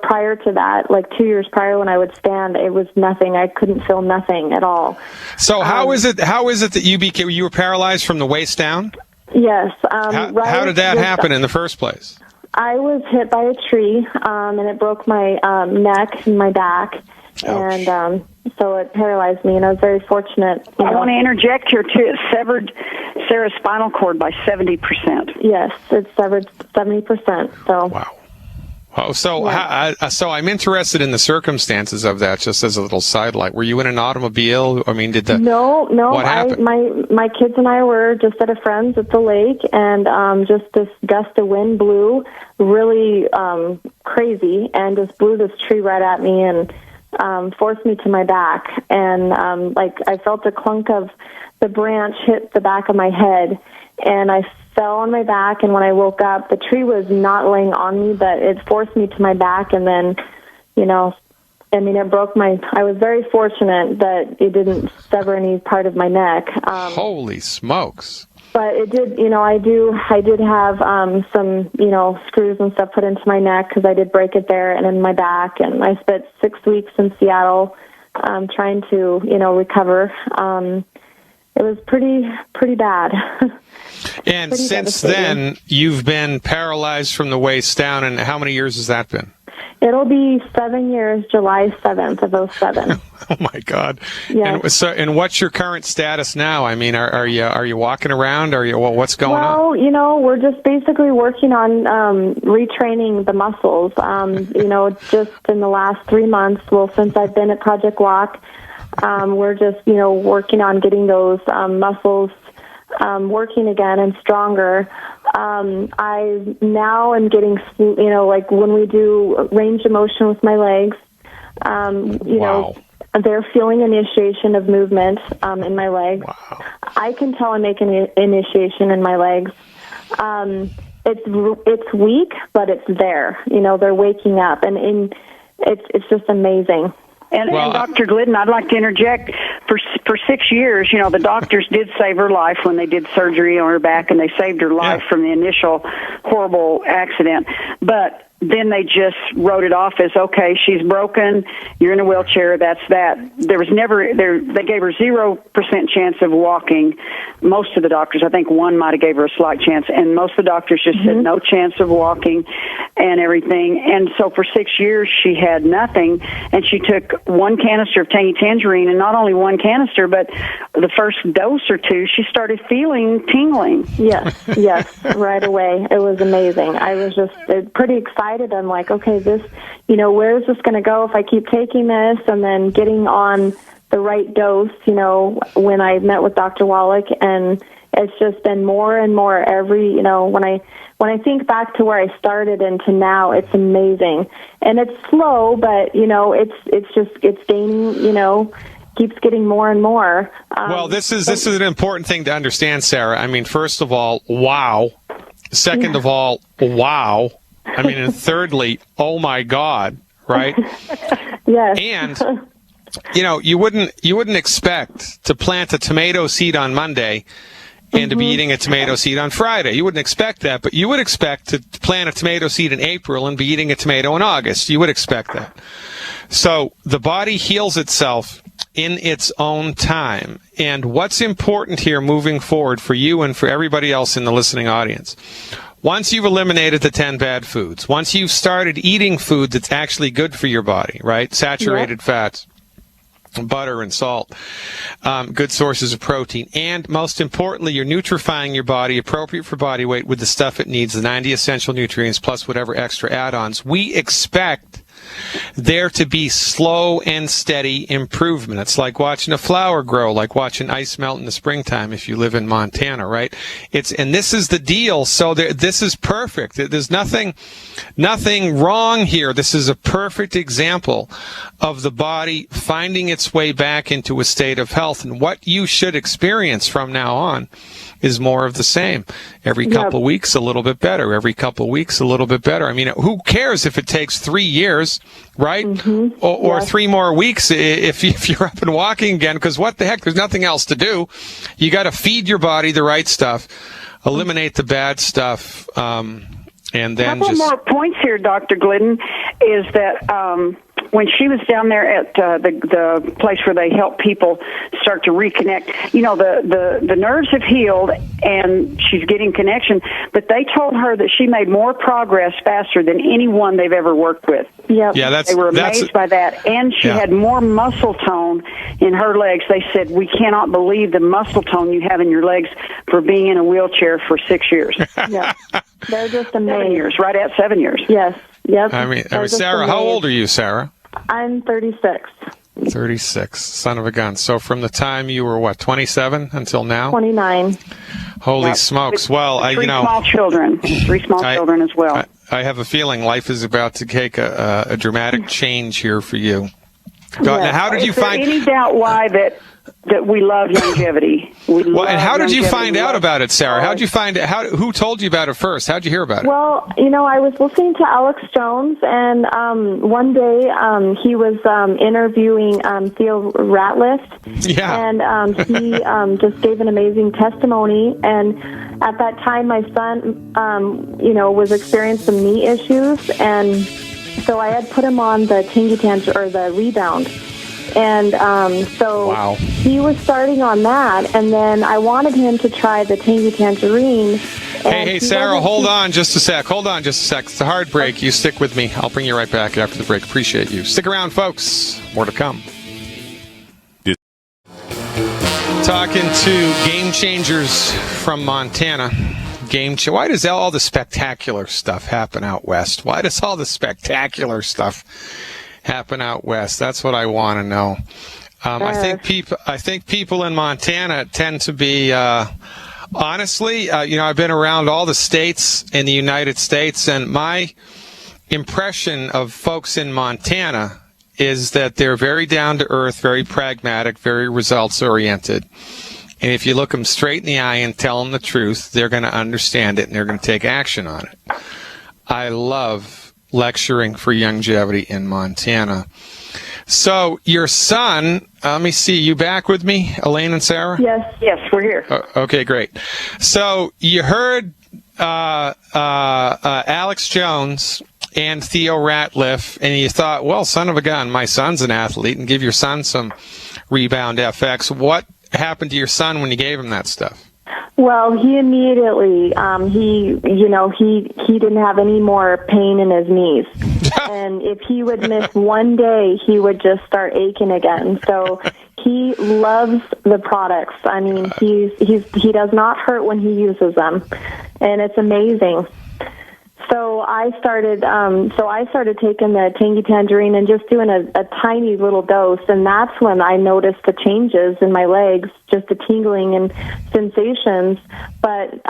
prior to that, like 2 years prior when I would stand, it was nothing. I couldn't feel nothing at all. So how is it that you were paralyzed from the waist down? Yes. How did that happen in the first place? I was hit by a tree, and it broke my neck and my back. Ouch. And so it paralyzed me, and I was very fortunate. I want to interject here, too. It severed Sarah's spinal cord by 70%. Yes, it's severed 70%. So. Wow. Oh, so I'm interested in the circumstances of that. Just as a little sidelight, were you in an automobile? I mean, No. What happened? My kids and I were just at a friend's at the lake, and just this gust of wind blew, really crazy, and just blew this tree right at me and forced me to my back. And I felt the clunk of the branch hit the back of my head, and I fell on my back, and when I woke up, the tree was not laying on me, but it forced me to my back, and then, it broke I was very fortunate that it didn't sever any part of my neck. Holy smokes. But it did, I did have some, screws and stuff put into my neck because I did break it there and in my back, and I spent 6 weeks in Seattle trying to, recover. It was pretty bad. And since then, you've been paralyzed from the waist down, and how many years has that been? It'll be 7 years, July 7th of 2007. Oh my God! Yeah. And what's your current status now? I mean, are you walking around? What's going on? Well, we're just basically working on retraining the muscles. Just in the last 3 months, since I've been at Project Walk, we're just working on getting those muscles working again and stronger. I now am getting, when we do range of motion with my legs, Wow. They're feeling initiation of movement in my legs. Wow. I can tell I'm making initiation in my legs. it's weak, but it's there. You know, they're waking up, and it's just amazing. And Dr. Glidden, I'd like to interject. For 6 years, you know, the doctors did save her life when they did surgery on her back, and they saved her life from the initial horrible accident. But then they just wrote it off as, okay, she's broken, you're in a wheelchair, that's that. There was never, they gave her 0% chance of walking. Most of the doctors, I think one might have gave her a slight chance, and most of the doctors just said no chance of walking and everything. And so for 6 years, she had nothing, and she took one canister of Tangy Tangerine, and not only one canister, but the first dose or two, she started feeling tingling. Yes, right away. It was amazing. I was just pretty excited. I'm like, okay, this, you know, where is this going to go if I keep taking this? And then getting on the right dose, you know, when I met with Dr. Wallach, and it's just been more and more every, you know, when I think back to where I started and to now, it's amazing. And it's slow, but, you know, it's gaining, you know, keeps getting more and more. Well, this is an important thing to understand, Sarah. I mean, first of all, wow. Second of all, wow. I mean, and thirdly, oh my God, right? Yes. And you know, you wouldn't expect to plant a tomato seed on Monday and to be eating a tomato seed on Friday. You wouldn't expect that, but you would expect to plant a tomato seed in April and be eating a tomato in August. You would expect that. So the body heals itself in its own time. And what's important here moving forward for you and for everybody else in the listening audience, once you've eliminated the 10 bad foods, once you've started eating food that's actually good for your body, right? Saturated fats, butter and salt, good sources of protein, and most importantly, you're nutrifying your body appropriate for body weight with the stuff it needs, the 90 essential nutrients plus whatever extra add-ons. We expect there to be slow and steady improvement. It's like watching a flower grow, like watching ice melt in the springtime if you live in Montana, right? And this is the deal. So this is perfect. There's nothing wrong here. This is a perfect example of the body finding its way back into a state of health. And what you should experience from now on is more of the same. Every couple of weeks, a little bit better. Every couple of weeks, a little bit better. I mean, who cares if it takes 3 years, right? Or 3 more weeks if you're up and walking again, because what the heck, there's nothing else to do. You got to feed your body the right stuff, eliminate the bad stuff, and then a couple more points here, Dr. Glidden, is that when she was down there at the place where they help people start to reconnect, you know, the nerves have healed and she's getting connection, but they told her that she made more progress faster than anyone they've ever worked with. Yep. Yeah, they were amazed by that, and she had more muscle tone in her legs. They said, we cannot believe the muscle tone you have in your legs for being in a wheelchair for 6 years. Yeah, they're just amazing. 7 years, right at 7 years. Yes, yep. I mean Sarah, how old are you, Sarah? I'm 36. 36, son of a gun. So from the time you were, 27 until now? 29. Holy smokes. Well, Three small children. 3 small children as well. I have a feeling life is about to take a dramatic change here for you. Now, how did you find... Is there any doubt why that we love longevity? And how did you find out about it, Sarah? How did you find it? Who told you about it first? How did you hear about it? Well, you know, I was listening to Alex Jones, and one day he was interviewing Theo Ratliff, and he just gave an amazing testimony. And at that time, my son, you know, was experiencing some knee issues, and so I had put him on the Tangy Tangerine, or the Rebound. And so he was starting on that, and then I wanted him to try the Tangy Tangerine. Hey, Sarah, hold on just a sec. It's a hard break. You stick with me. I'll bring you right back after the break. Appreciate you. Stick around, folks. More to come. Talking to Game Changers from Montana. Why does all the spectacular stuff happen out west? Why does all the spectacular stuff happen out west? That's what I want to know. I think people in Montana tend to be, honestly, you know, I've been around all the states in the United States, and my impression of folks in Montana is that they're very down to earth, very pragmatic, very results oriented. And if you look them straight in the eye and tell them the truth, they're going to understand it and they're going to take action on it. I love lecturing for Youngevity in Montana. So your son, let me see, you back with me, Elaine and Sarah? Yes, we're here. Okay, great. So you heard Alex Jones and Theo Ratliff, and you thought, well, son of a gun, my son's an athlete, and give your son some Rebound FX. What happened to your son when you gave him that stuff? Well, he immediately, he didn't have any more pain in his knees. And if he would miss one day, he would just start aching again. So he loves the products. I mean, he does not hurt when he uses them. And it's amazing. So I started taking the Tangy Tangerine and just doing a tiny little dose, and that's when I noticed the changes in my legs, just the tingling and sensations. But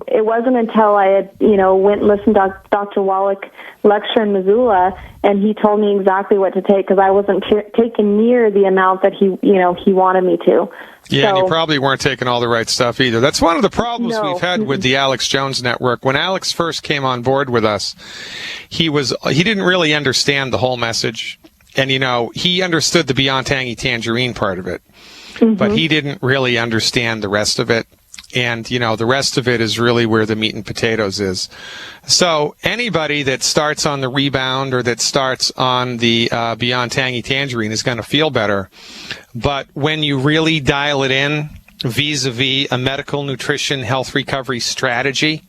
it wasn't until I had, went and listened to Dr. Wallach lecture in Missoula, and he told me exactly what to take because I wasn't taking near the amount that he wanted me to. Yeah, and you probably weren't taking all the right stuff either. That's one of the problems we've had with the Alex Jones Network. When Alex first came on board with us, he didn't really understand the whole message. And, he understood the Beyond Tangy Tangerine part of it, but he didn't really understand the rest of it. And, the rest of it is really where the meat and potatoes is. So anybody that starts on the Rebound or that starts on the Beyond Tangy Tangerine is going to feel better. But when you really dial it in vis-a-vis a medical nutrition health recovery strategy,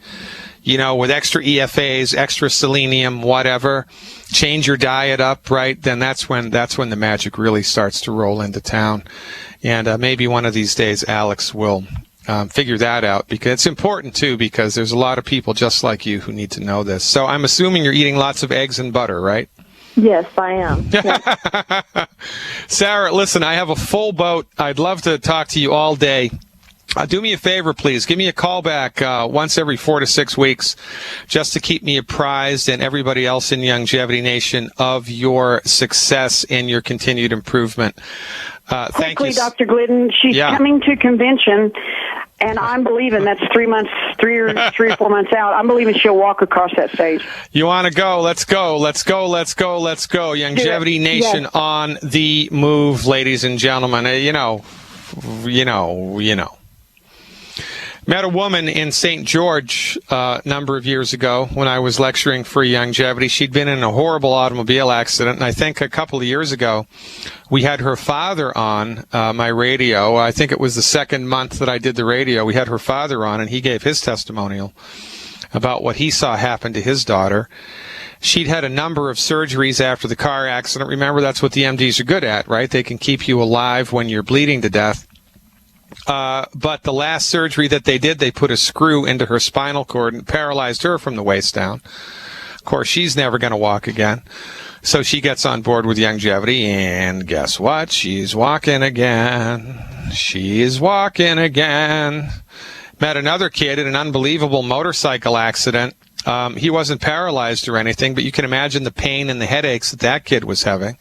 with extra EFAs, extra selenium, whatever, change your diet up, right? Then that's when the magic really starts to roll into town. And maybe one of these days Alex will figure that out, because it's important too, because there's a lot of people just like you who need to know this. So I'm assuming you're eating lots of eggs and butter, right? Yes, I am. Yes. Sarah, listen, I have a full boat. I'd love to talk to you all day. Do me a favor, please. Give me a call back once every 4 to 6 weeks just to keep me apprised and everybody else in Youngevity Nation of your success and your continued improvement. Thank you. Dr. Glidden, she's coming to convention, and I'm believing that's 3 or 4 months out. I'm believing she'll walk across that stage. You want to go? Let's go. Let's go. Let's go. Let's go. Youngevity Nation on the move, ladies and gentlemen. Met a woman in St. George a number of years ago when I was lecturing for Youngevity. She'd been in a horrible automobile accident, and I think a couple of years ago we had her father on my radio. I think it was the second month that I did the radio. We had her father on, and he gave his testimonial about what he saw happen to his daughter. She'd had a number of surgeries after the car accident. Remember, that's what the MDs are good at, right? They can keep you alive when you're bleeding to death. But the last surgery that they did, they put a screw into her spinal cord and paralyzed her from the waist down. Of course, she's never going to walk again. So she gets on board with Youngevity, and guess what? She's walking again. She's walking again. Met another kid in an unbelievable motorcycle accident. He wasn't paralyzed or anything, but you can imagine the pain and the headaches that kid was having.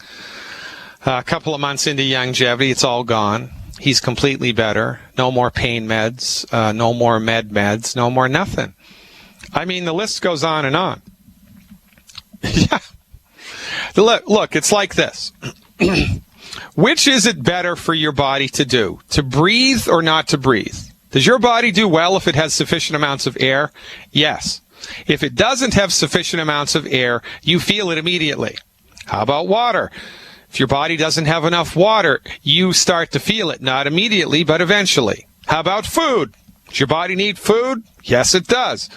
A couple of months into Youngevity, it's all gone. He's completely better. No more pain meds, no more meds, no more nothing. I mean, the list goes on and on. Yeah. Look, it's like this. Which is it better for your body to do? To breathe or not to breathe? Does your body do well if it has sufficient amounts of air? Yes. If it doesn't have sufficient amounts of air, you feel it immediately. How about water? If your body doesn't have enough water, you start to feel it, not immediately, but eventually. How about food? Does your body need food? Yes, it does.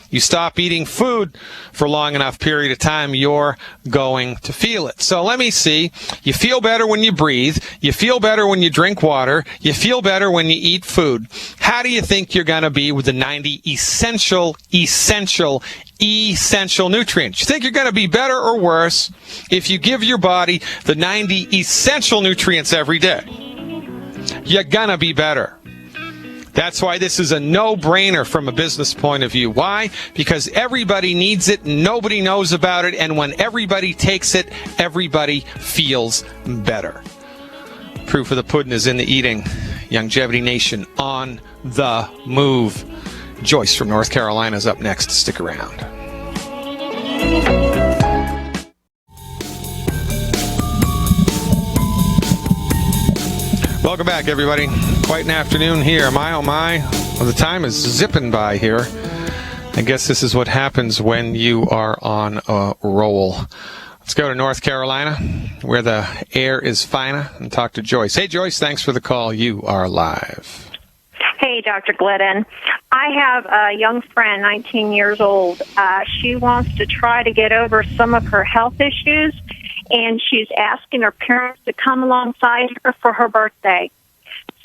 You stop eating food for a long enough period of time, you're going to feel it. So let me see. You feel better when you breathe. You feel better when you drink water. You feel better when you eat food. How do you think you're going to be with the 90 essential nutrients? You think you're going to be better or worse if you give your body the 90 essential nutrients every day? You're going to be better. That's why this is a no-brainer from a business point of view. Why? Because everybody needs it, nobody knows about it, and when everybody takes it, everybody feels better. Proof of the pudding is in the eating. Youngevity Nation on the move. Joyce from North Carolina is up next. Stick around. Welcome back, everybody. Quite an afternoon here. My, oh my. Well, the time is zipping by here. I guess this is what happens when you are on a roll. Let's go to North Carolina, where the air is finer, and talk to Joyce. Hey, Joyce, thanks for the call. You are live. Hey, Dr. Glidden. I have a young friend, 19 years old. She wants to try to get over some of her health issues, and she's asking her parents to come alongside her for her birthday.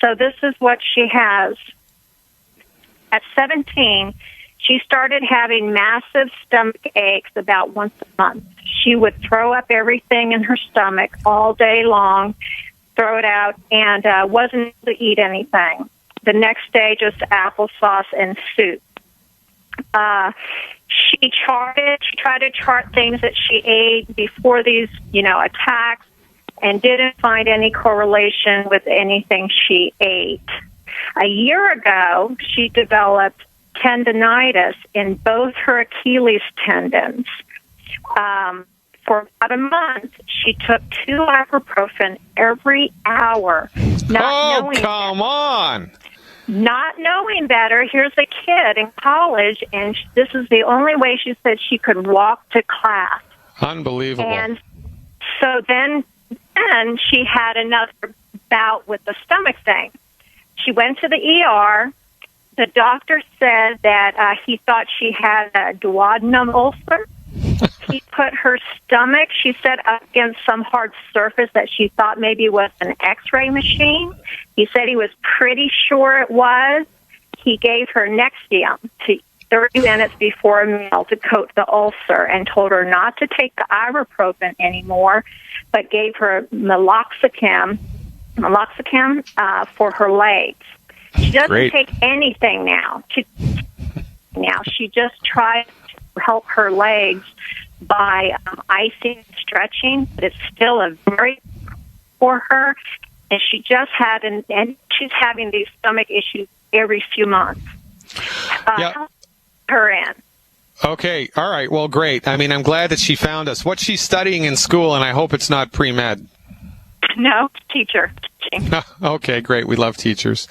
So this is what she has. At 17, she started having massive stomach aches about once a month. She would throw up everything in her stomach all day long, throw it out, and wasn't able to eat anything. The next day, just applesauce and soup. She tried to chart things that she ate before these, attacks, and didn't find any correlation with anything she ate. A year ago, she developed tendinitis in both her Achilles tendons. For about a month, she took 2 ibuprofen every hour. Not knowing better, here's a kid in college, and this is the only way she said she could walk to class. Unbelievable. And so then she had another bout with the stomach thing. She went to the ER. The doctor said that he thought she had a duodenum ulcer. He put her stomach, she said, up against some hard surface that she thought maybe was an X-ray machine. He said he was pretty sure it was. He gave her Nexium 30 minutes before a meal to coat the ulcer and told her not to take the ibuprofen anymore, but gave her meloxicam for her legs. She doesn't take anything now. She just tries to help her legs by icing and stretching, but it's still a very for her. And she just had, and she's having these stomach issues every few months. Her in. Okay. All right. Well, great. I mean, I'm glad that she found us. What's she studying in school? And I hope it's not pre-med. No, teacher. Okay, great. We love teachers.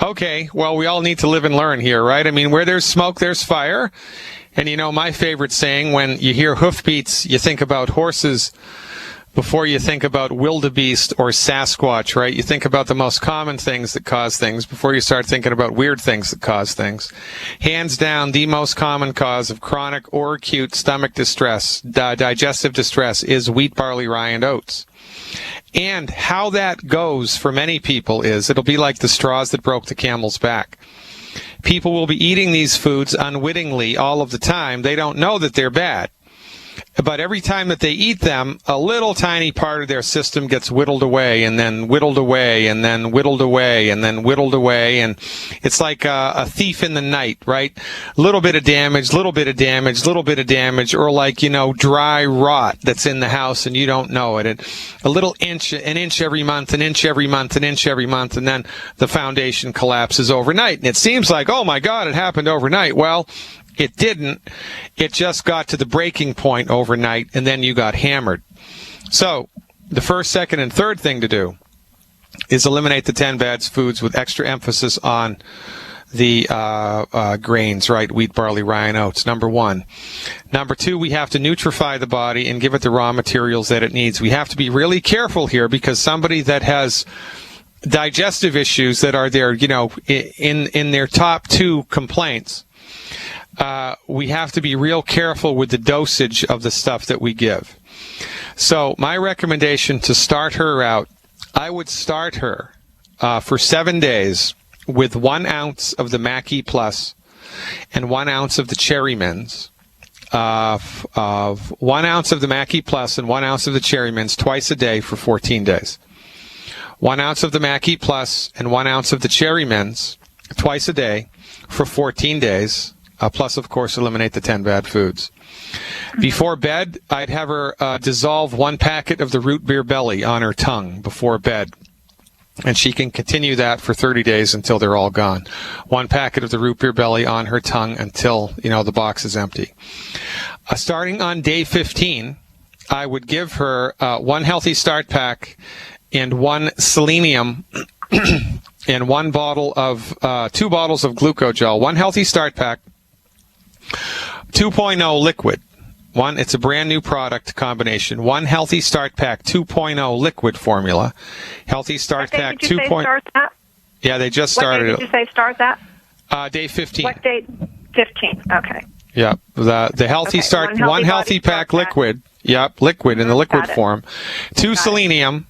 Okay. Well, we all need to live and learn here, right? I mean, where there's smoke, there's fire. And my favorite saying, when you hear hoofbeats, you think about horses before you think about wildebeest or Sasquatch, right? You think about the most common things that cause things before you start thinking about weird things that cause things. Hands down, the most common cause of chronic or acute stomach distress, digestive distress, is wheat, barley, rye, and oats. And how that goes for many people is it'll be like the straws that broke the camel's back. People will be eating these foods unwittingly all of the time. They don't know that they're bad. But every time that they eat them, a little tiny part of their system gets whittled away and then whittled away and then whittled away and then whittled away. And it's like a thief in the night, right? Little bit of damage, little bit of damage, little bit of damage, or like, dry rot that's in the house and you don't know it. And a little inch, an inch every month, an inch every month, an inch every month, and then the foundation collapses overnight. And it seems like, oh my God, it happened overnight. Well, it didn't. It just got to the breaking point overnight, and then you got hammered. So the first, second, and third thing to do is eliminate the 10 bad foods with extra emphasis on the grains, right? Wheat, barley, rye, and oats, number 1. Number 2, we have to nutrify the body and give it the raw materials that it needs. We have to be really careful here because somebody that has digestive issues that are their, in their top 2 complaints, we have to be real careful with the dosage of the stuff that we give. So my recommendation to start her out, I would start her for 7 days with 1 ounce of the Mackey Plus and 1 ounce of the Cherry Mints. Of 1 ounce of the Mackey Plus and 1 ounce of the Cherry Mints twice a day for 14 days. 1 ounce of the Mackey Plus and 1 ounce of the Cherry Mints twice a day for 14 days. Plus, of course, eliminate the 10 bad foods. Before bed, I'd have her dissolve 1 packet of the root beer belly on her tongue before bed. And she can continue that for 30 days until they're all gone. 1 packet of the root beer belly on her tongue until, the box is empty. Starting on day 15, I would give her 1 healthy start pack and 1 selenium and 2 bottles of glucogel. 1 healthy start pack, 2.0 liquid. It's a brand new product combination. 1 healthy start pack, 2.0 liquid formula. Healthy start pack 2.0. Start that? Yeah, they just started. What day did you say start that? Day 15. What date? 15. Okay. Yep. The healthy start, 1 healthy pack liquid. Yep, liquid in the liquid form. 2 selenium,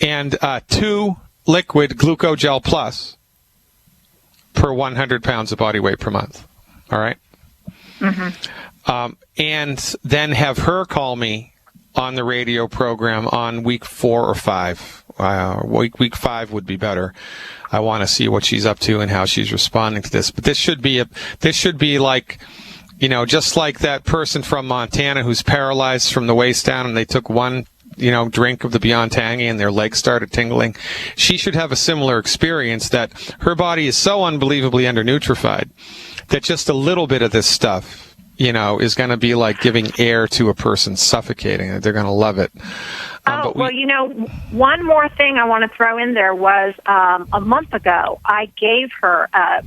and 2 liquid glucogel plus per 100 pounds of body weight per month. All right. And then have her call me on the radio program on week 4 or 5. Week 5 would be better. I want to see what she's up to and how she's responding to this. But this should be like, just like that person from Montana who's paralyzed from the waist down, and they took 1 drink of the Beyond Tangy and their legs started tingling. She should have a similar experience, that her body is so unbelievably undernutrified that just a little bit of this stuff, is going to be like giving air to a person suffocating. They're going to love it. One more thing I want to throw in there was a month ago, I gave her a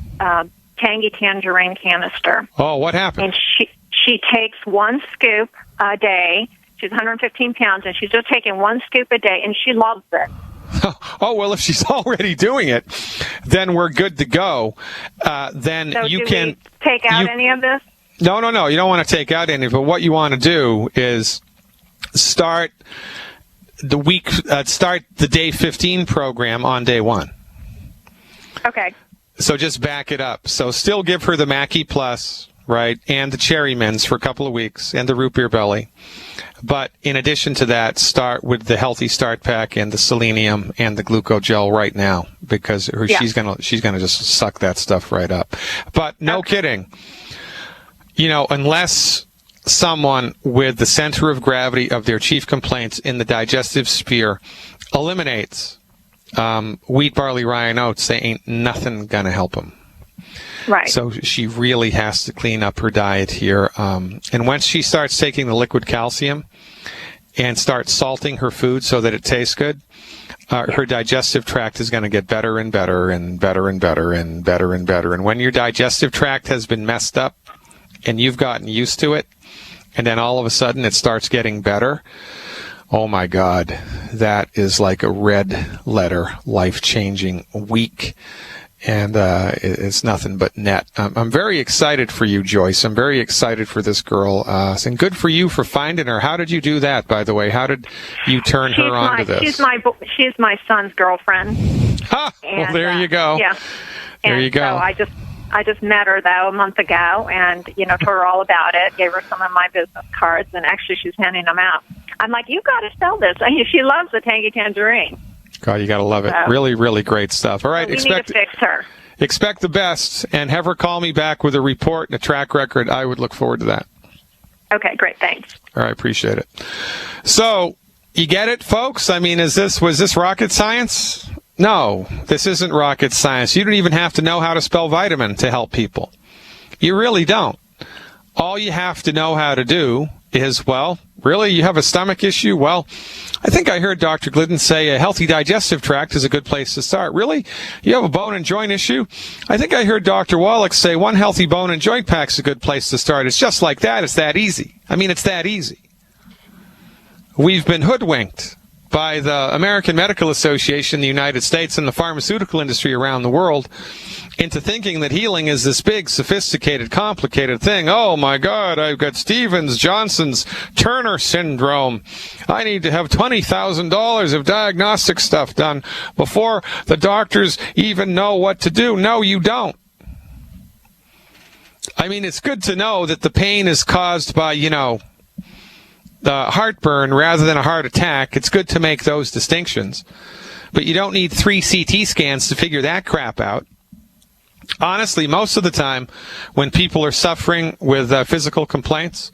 Tangy Tangerine canister. Oh, what happened? And she takes 1 scoop a day. She's 115 pounds, and she's just taking 1 scoop a day, and she loves it. Oh, well, if she's already doing it, then we're good to go. Then so you do can we take out any of this? No. You don't want to take out any. But what you want to do is start the day 15 program on day 1. Okay. So just back it up. So still give her the Mackie Plus, right, and the Cherry Mints for a couple of weeks, and the root beer belly. But in addition to that, start with the healthy start pack and the selenium and the glucogel right now, because she's gonna just suck that stuff right up. But no kidding, unless someone with the center of gravity of their chief complaints in the digestive sphere eliminates wheat, barley, rye, and oats, they ain't nothing gonna help them. Right. So she really has to clean up her diet here. And once she starts taking the liquid calcium and starts salting her food so that it tastes good, her digestive tract is going to get better and better and better and better and better and better. And when your digestive tract has been messed up and you've gotten used to it, and then all of a sudden it starts getting better, oh my God, that is like a red letter, life-changing week. And it's nothing but net. I'm very excited for you, Joyce. I'm very excited for this girl. And good for you for finding her. How did you do that, by the way? How did you turn her on to this? She's my son's girlfriend. Well, there you go. Yeah. There you go. So I just met her, though, a month ago, and, told her all about it, gave her some of my business cards, and actually she's handing them out. I'm like, you got to sell this. She loves the Tangy Tangerine. God, you got to love it. So, really, really great stuff. All right, we need to fix her. Expect the best, and have her call me back with a report and a track record. I would look forward to that. Okay, great. Thanks. All right, appreciate it. So, you get it, folks? I mean, was this rocket science? No, this isn't rocket science. You don't even have to know how to spell vitamin to help people. You really don't. All you have to know how to do is, well, really, you have a stomach issue? Well, I think I heard Dr. Glidden say a healthy digestive tract is a good place to start. Really? You have a bone and joint issue? I think I heard Dr. Wallach say 1 healthy bone and joint pack is a good place to start. It's just like that. It's that easy. I mean, it's that easy. We've been hoodwinked by the American Medical Association in the United States and the pharmaceutical industry around the world into thinking that healing is this big, sophisticated, complicated thing. Oh, my God, I've got Stevens-Johnson's Turner syndrome. I need to have $20,000 of diagnostic stuff done before the doctors even know what to do. No, you don't. I mean, it's good to know that the pain is caused by, the heartburn rather than a heart attack. It's good to make those distinctions. But you don't need 3 CT scans to figure that crap out. Honestly, most of the time when people are suffering with physical complaints,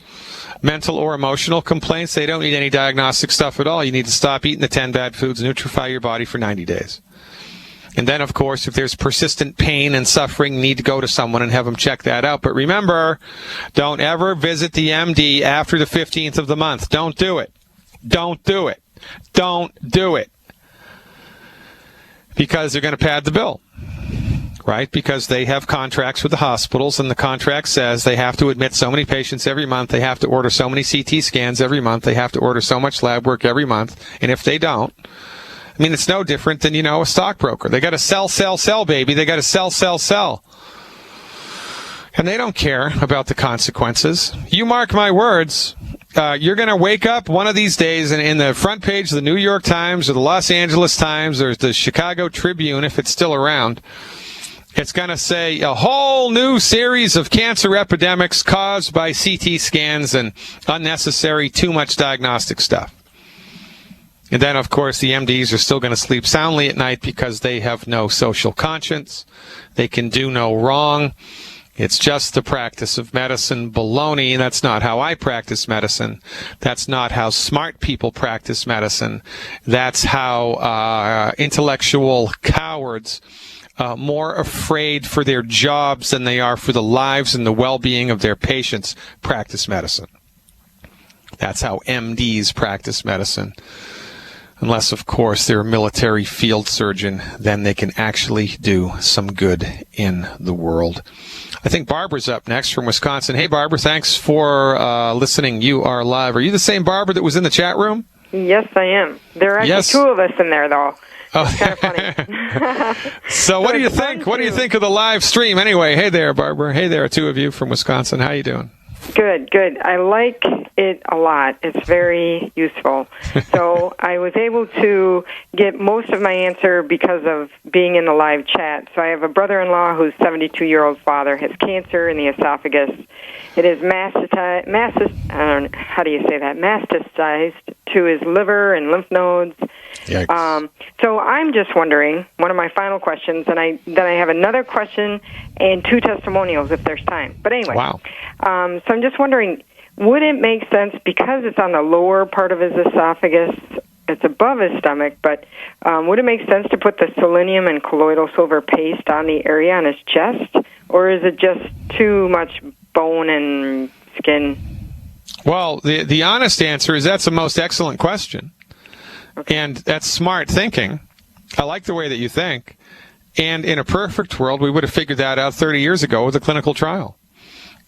mental or emotional complaints, they don't need any diagnostic stuff at all. You need to stop eating the 10 bad foods, nutrify your body for 90 days. And then, of course, if there's persistent pain and suffering, you need to go to someone and have them check that out. But remember, don't ever visit the MD after the 15th of the month. Don't do it. Don't do it. Don't do it. Because they're going to pad the bill. Right? Because they have contracts with the hospitals, and the contract says they have to admit so many patients every month, they have to order so many CT scans every month, they have to order so much lab work every month, and if they don't, I mean, it's no different than, a stockbroker. They got to sell, baby. They got to sell. And they don't care about the consequences. You mark my words, you're going to wake up one of these days and in the front page of the New York Times or the Los Angeles Times or the Chicago Tribune, if it's still around, it's going to say a whole new series of cancer epidemics caused by CT scans and unnecessary, too much diagnostic stuff. And then, of course, the MDs are still going to sleep soundly at night because they have no social conscience. They can do no wrong. It's just the practice of medicine. Baloney. That's not how I practice medicine. That's not how smart people practice medicine. That's how intellectual cowards, more afraid for their jobs than they are for the lives and the well-being of their patients, practice medicine. That's how MDs practice medicine. Unless, of course, they're a military field surgeon, then they can actually do some good in the world. I think Barbara's up next from Wisconsin. Hey, Barbara, thanks for listening. You are live. Are you the same Barbara that was in the chat room? Yes, I am. There are actually two of us in there, though. It's kind of funny. So what do you think? What do you think of the live stream? Anyway, hey there, Barbara. Hey there, two of you from Wisconsin. How you doing? Good. I like it a lot. It's very useful. So I was able to get most of my answer because of being in the live chat. So I have a brother-in-law whose 72-year-old father has cancer in the esophagus. It is metastasized to his liver and lymph nodes. So I'm just wondering, one of my final questions, and then I have another question and two testimonials if there's time. But anyway, wow. So I'm just wondering, would it make sense, because it's on the lower part of his esophagus, it's above his stomach, but would it make sense to put the selenium and colloidal silver paste on the area on his chest, or is it just too much bone and skin? Well, the honest answer is that's the most excellent question. Okay. And that's smart thinking. I like the way that you think. And in a perfect world, we would have figured that out 30 years ago with a clinical trial.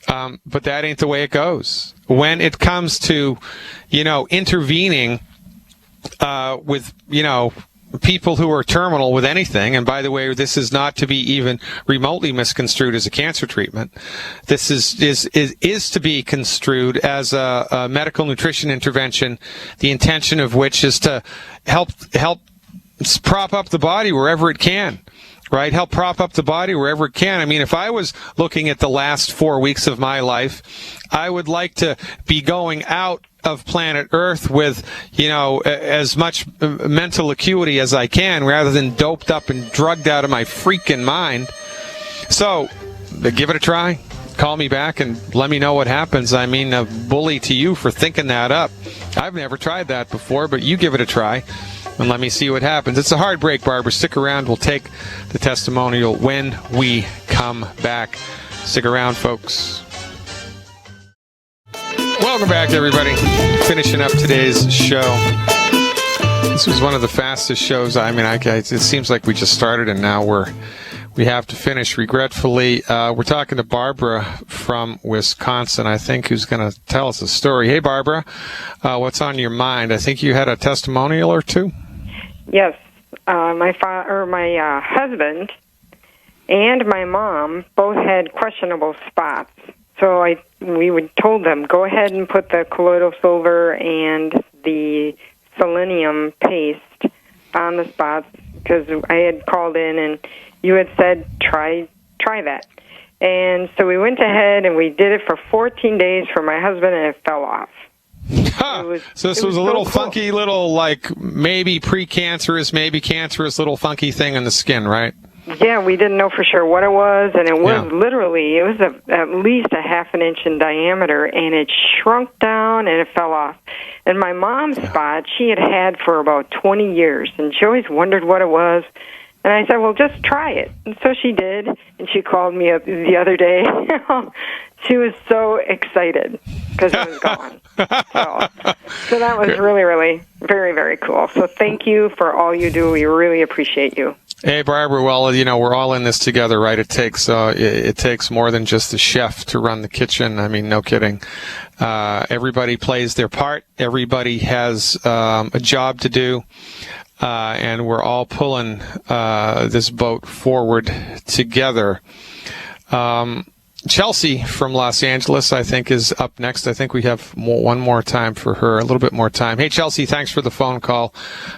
But that ain't the way it goes. When it comes to, intervening with, people who are terminal with anything, and by the way, this is not to be even remotely misconstrued as a cancer treatment. This is to be construed as a medical nutrition intervention, the intention of which is to help prop up the body wherever it can. Right? Help prop up the body wherever it can. I mean, if I was looking at the last 4 weeks of my life, I would like to be going out of planet Earth with, as much mental acuity as I can, rather than doped up and drugged out of my freaking mind. So, give it a try. Call me back and let me know what happens. I mean, a bully to you for thinking that up. I've never tried that before, but you give it a try. And let me see what happens. It's a hard break, Barbara. Stick around. We'll take the testimonial when we come back. Stick around, folks. Welcome back, everybody. Finishing up today's show. This was one of the fastest shows. I mean, it seems like we just started and now we have to finish, regretfully. We're talking to Barbara from Wisconsin, I think, who's going to tell us a story. Hey, Barbara, what's on your mind? I think you had a testimonial or two? Yes. My husband and my mom both had questionable spots. So we told them, go ahead and put the colloidal silver and the selenium paste on the spots, because I had called in and you had said, try that. And so we went ahead and we did it for 14 days for my husband, and it fell off. So this was a little funky, little, like, maybe precancerous, maybe cancerous little funky thing in the skin, right? Yeah, we didn't know for sure what it was, and it was Yeah. literally, it was at least a half an inch in diameter, and it shrunk down and it fell off. And my mom's spot, she had for about 20 years, and she always wondered what it was. And I said, well, just try it. And so she did, and she called me up the other day. She was so excited because it was gone. So that was really, really very, very cool. So thank you for all you do. We really appreciate you. Hey, Barbara. Well, you know, we're all in this together, right? It takes more than just the chef to run the kitchen. I mean, no kidding. Everybody plays their part. Everybody has a job to do, and we're all pulling this boat forward together. Chelsea from Los Angeles, I think, is up next. I think we have one more time for her, a little bit more time. Hey, Chelsea, thanks for the phone call.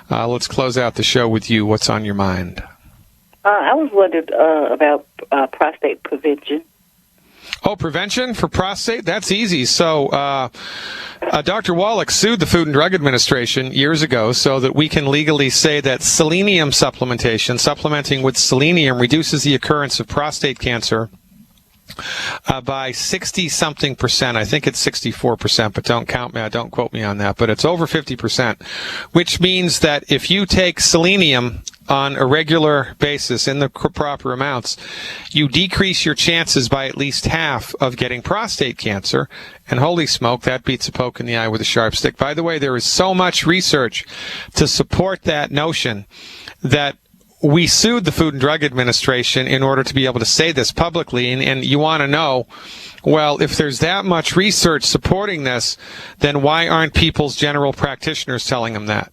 Let's close out the show with you. What's on your mind? I was wondering about prostate prevention. Oh, prevention for prostate? That's easy. So Dr. Wallach sued the Food and Drug Administration years ago so that we can legally say that selenium supplementation, supplementing with selenium, reduces the occurrence of prostate cancer by 60-something%. I think it's 64%, but don't quote me on that. But it's over 50%, which means that if you take selenium on a regular basis in the proper amounts, you decrease your chances by at least half of getting prostate cancer. And holy smoke, that beats a poke in the eye with a sharp stick. By the way, there is so much research to support that notion that we sued the Food and Drug Administration in order to be able to say this publicly. And you want to know, well, if there's that much research supporting this, then why aren't people's general practitioners telling them that?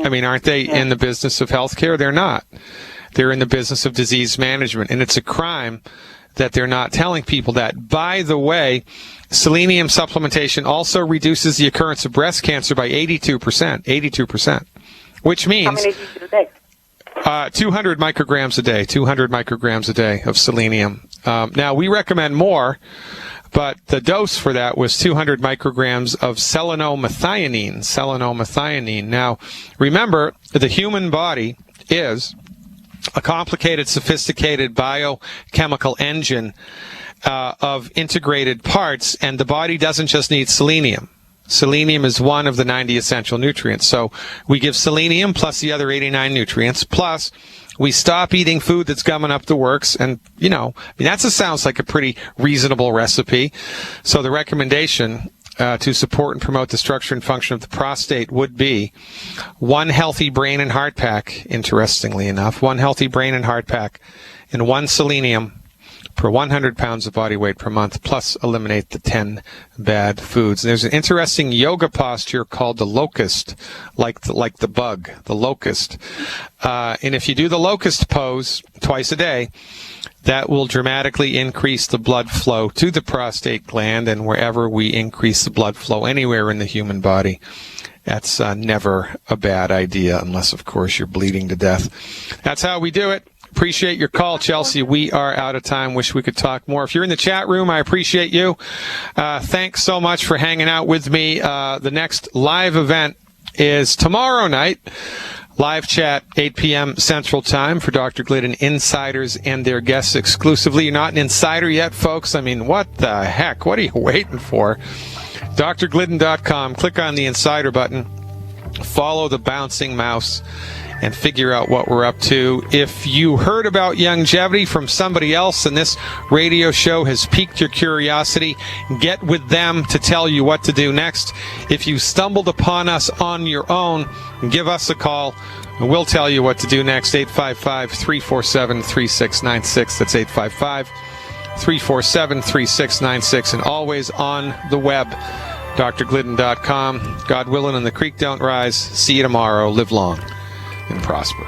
I mean, aren't they in the business of healthcare? They're not. They're in the business of disease management. And it's a crime that they're not telling people that. By the way, selenium supplementation also reduces the occurrence of breast cancer by 82%, which means... How many do you do a day? 200 micrograms a day of selenium. Now, we recommend more, but the dose for that was 200 micrograms of selenomethionine. Now, remember, the human body is a complicated, sophisticated biochemical engine of integrated parts, and the body doesn't just need selenium. Selenium is one of the 90 essential nutrients. So we give selenium plus the other 89 nutrients, plus we stop eating food that's gumming up the works. And, you know, I mean, that sounds like a pretty reasonable recipe. So the recommendation to support and promote the structure and function of the prostate would be one healthy brain and heart pack, interestingly enough, one healthy brain and heart pack, and one selenium per 100 pounds of body weight per month, plus eliminate the 10 bad foods. And there's an interesting yoga posture called the locust, like the bug, the locust. And if you do the locust pose twice a day, that will dramatically increase the blood flow to the prostate gland, and wherever we increase the blood flow anywhere in the human body, that's never a bad idea, unless, of course, you're bleeding to death. That's how we do it. Appreciate your call, Chelsea. We are out of time. Wish we could talk more. If you're in the chat room, I appreciate you. Thanks so much for hanging out with me. The next live event is tomorrow night. Live chat, 8 p.m. Central Time for Dr. Glidden insiders and their guests exclusively. You're not an insider yet, folks. I mean, what the heck? What are you waiting for? drglidden.com. Click on the insider button. Follow the bouncing mouse and figure out what we're up to. If you heard about Youngevity from somebody else and this radio show has piqued your curiosity, get with them to tell you what to do next. If you stumbled upon us on your own, give us a call and we'll tell you what to do next. 855-347-3696. That's 855-347-3696. And always on the web, drglidden.com. God willing and the creek don't rise. See you tomorrow. Live long and prosper.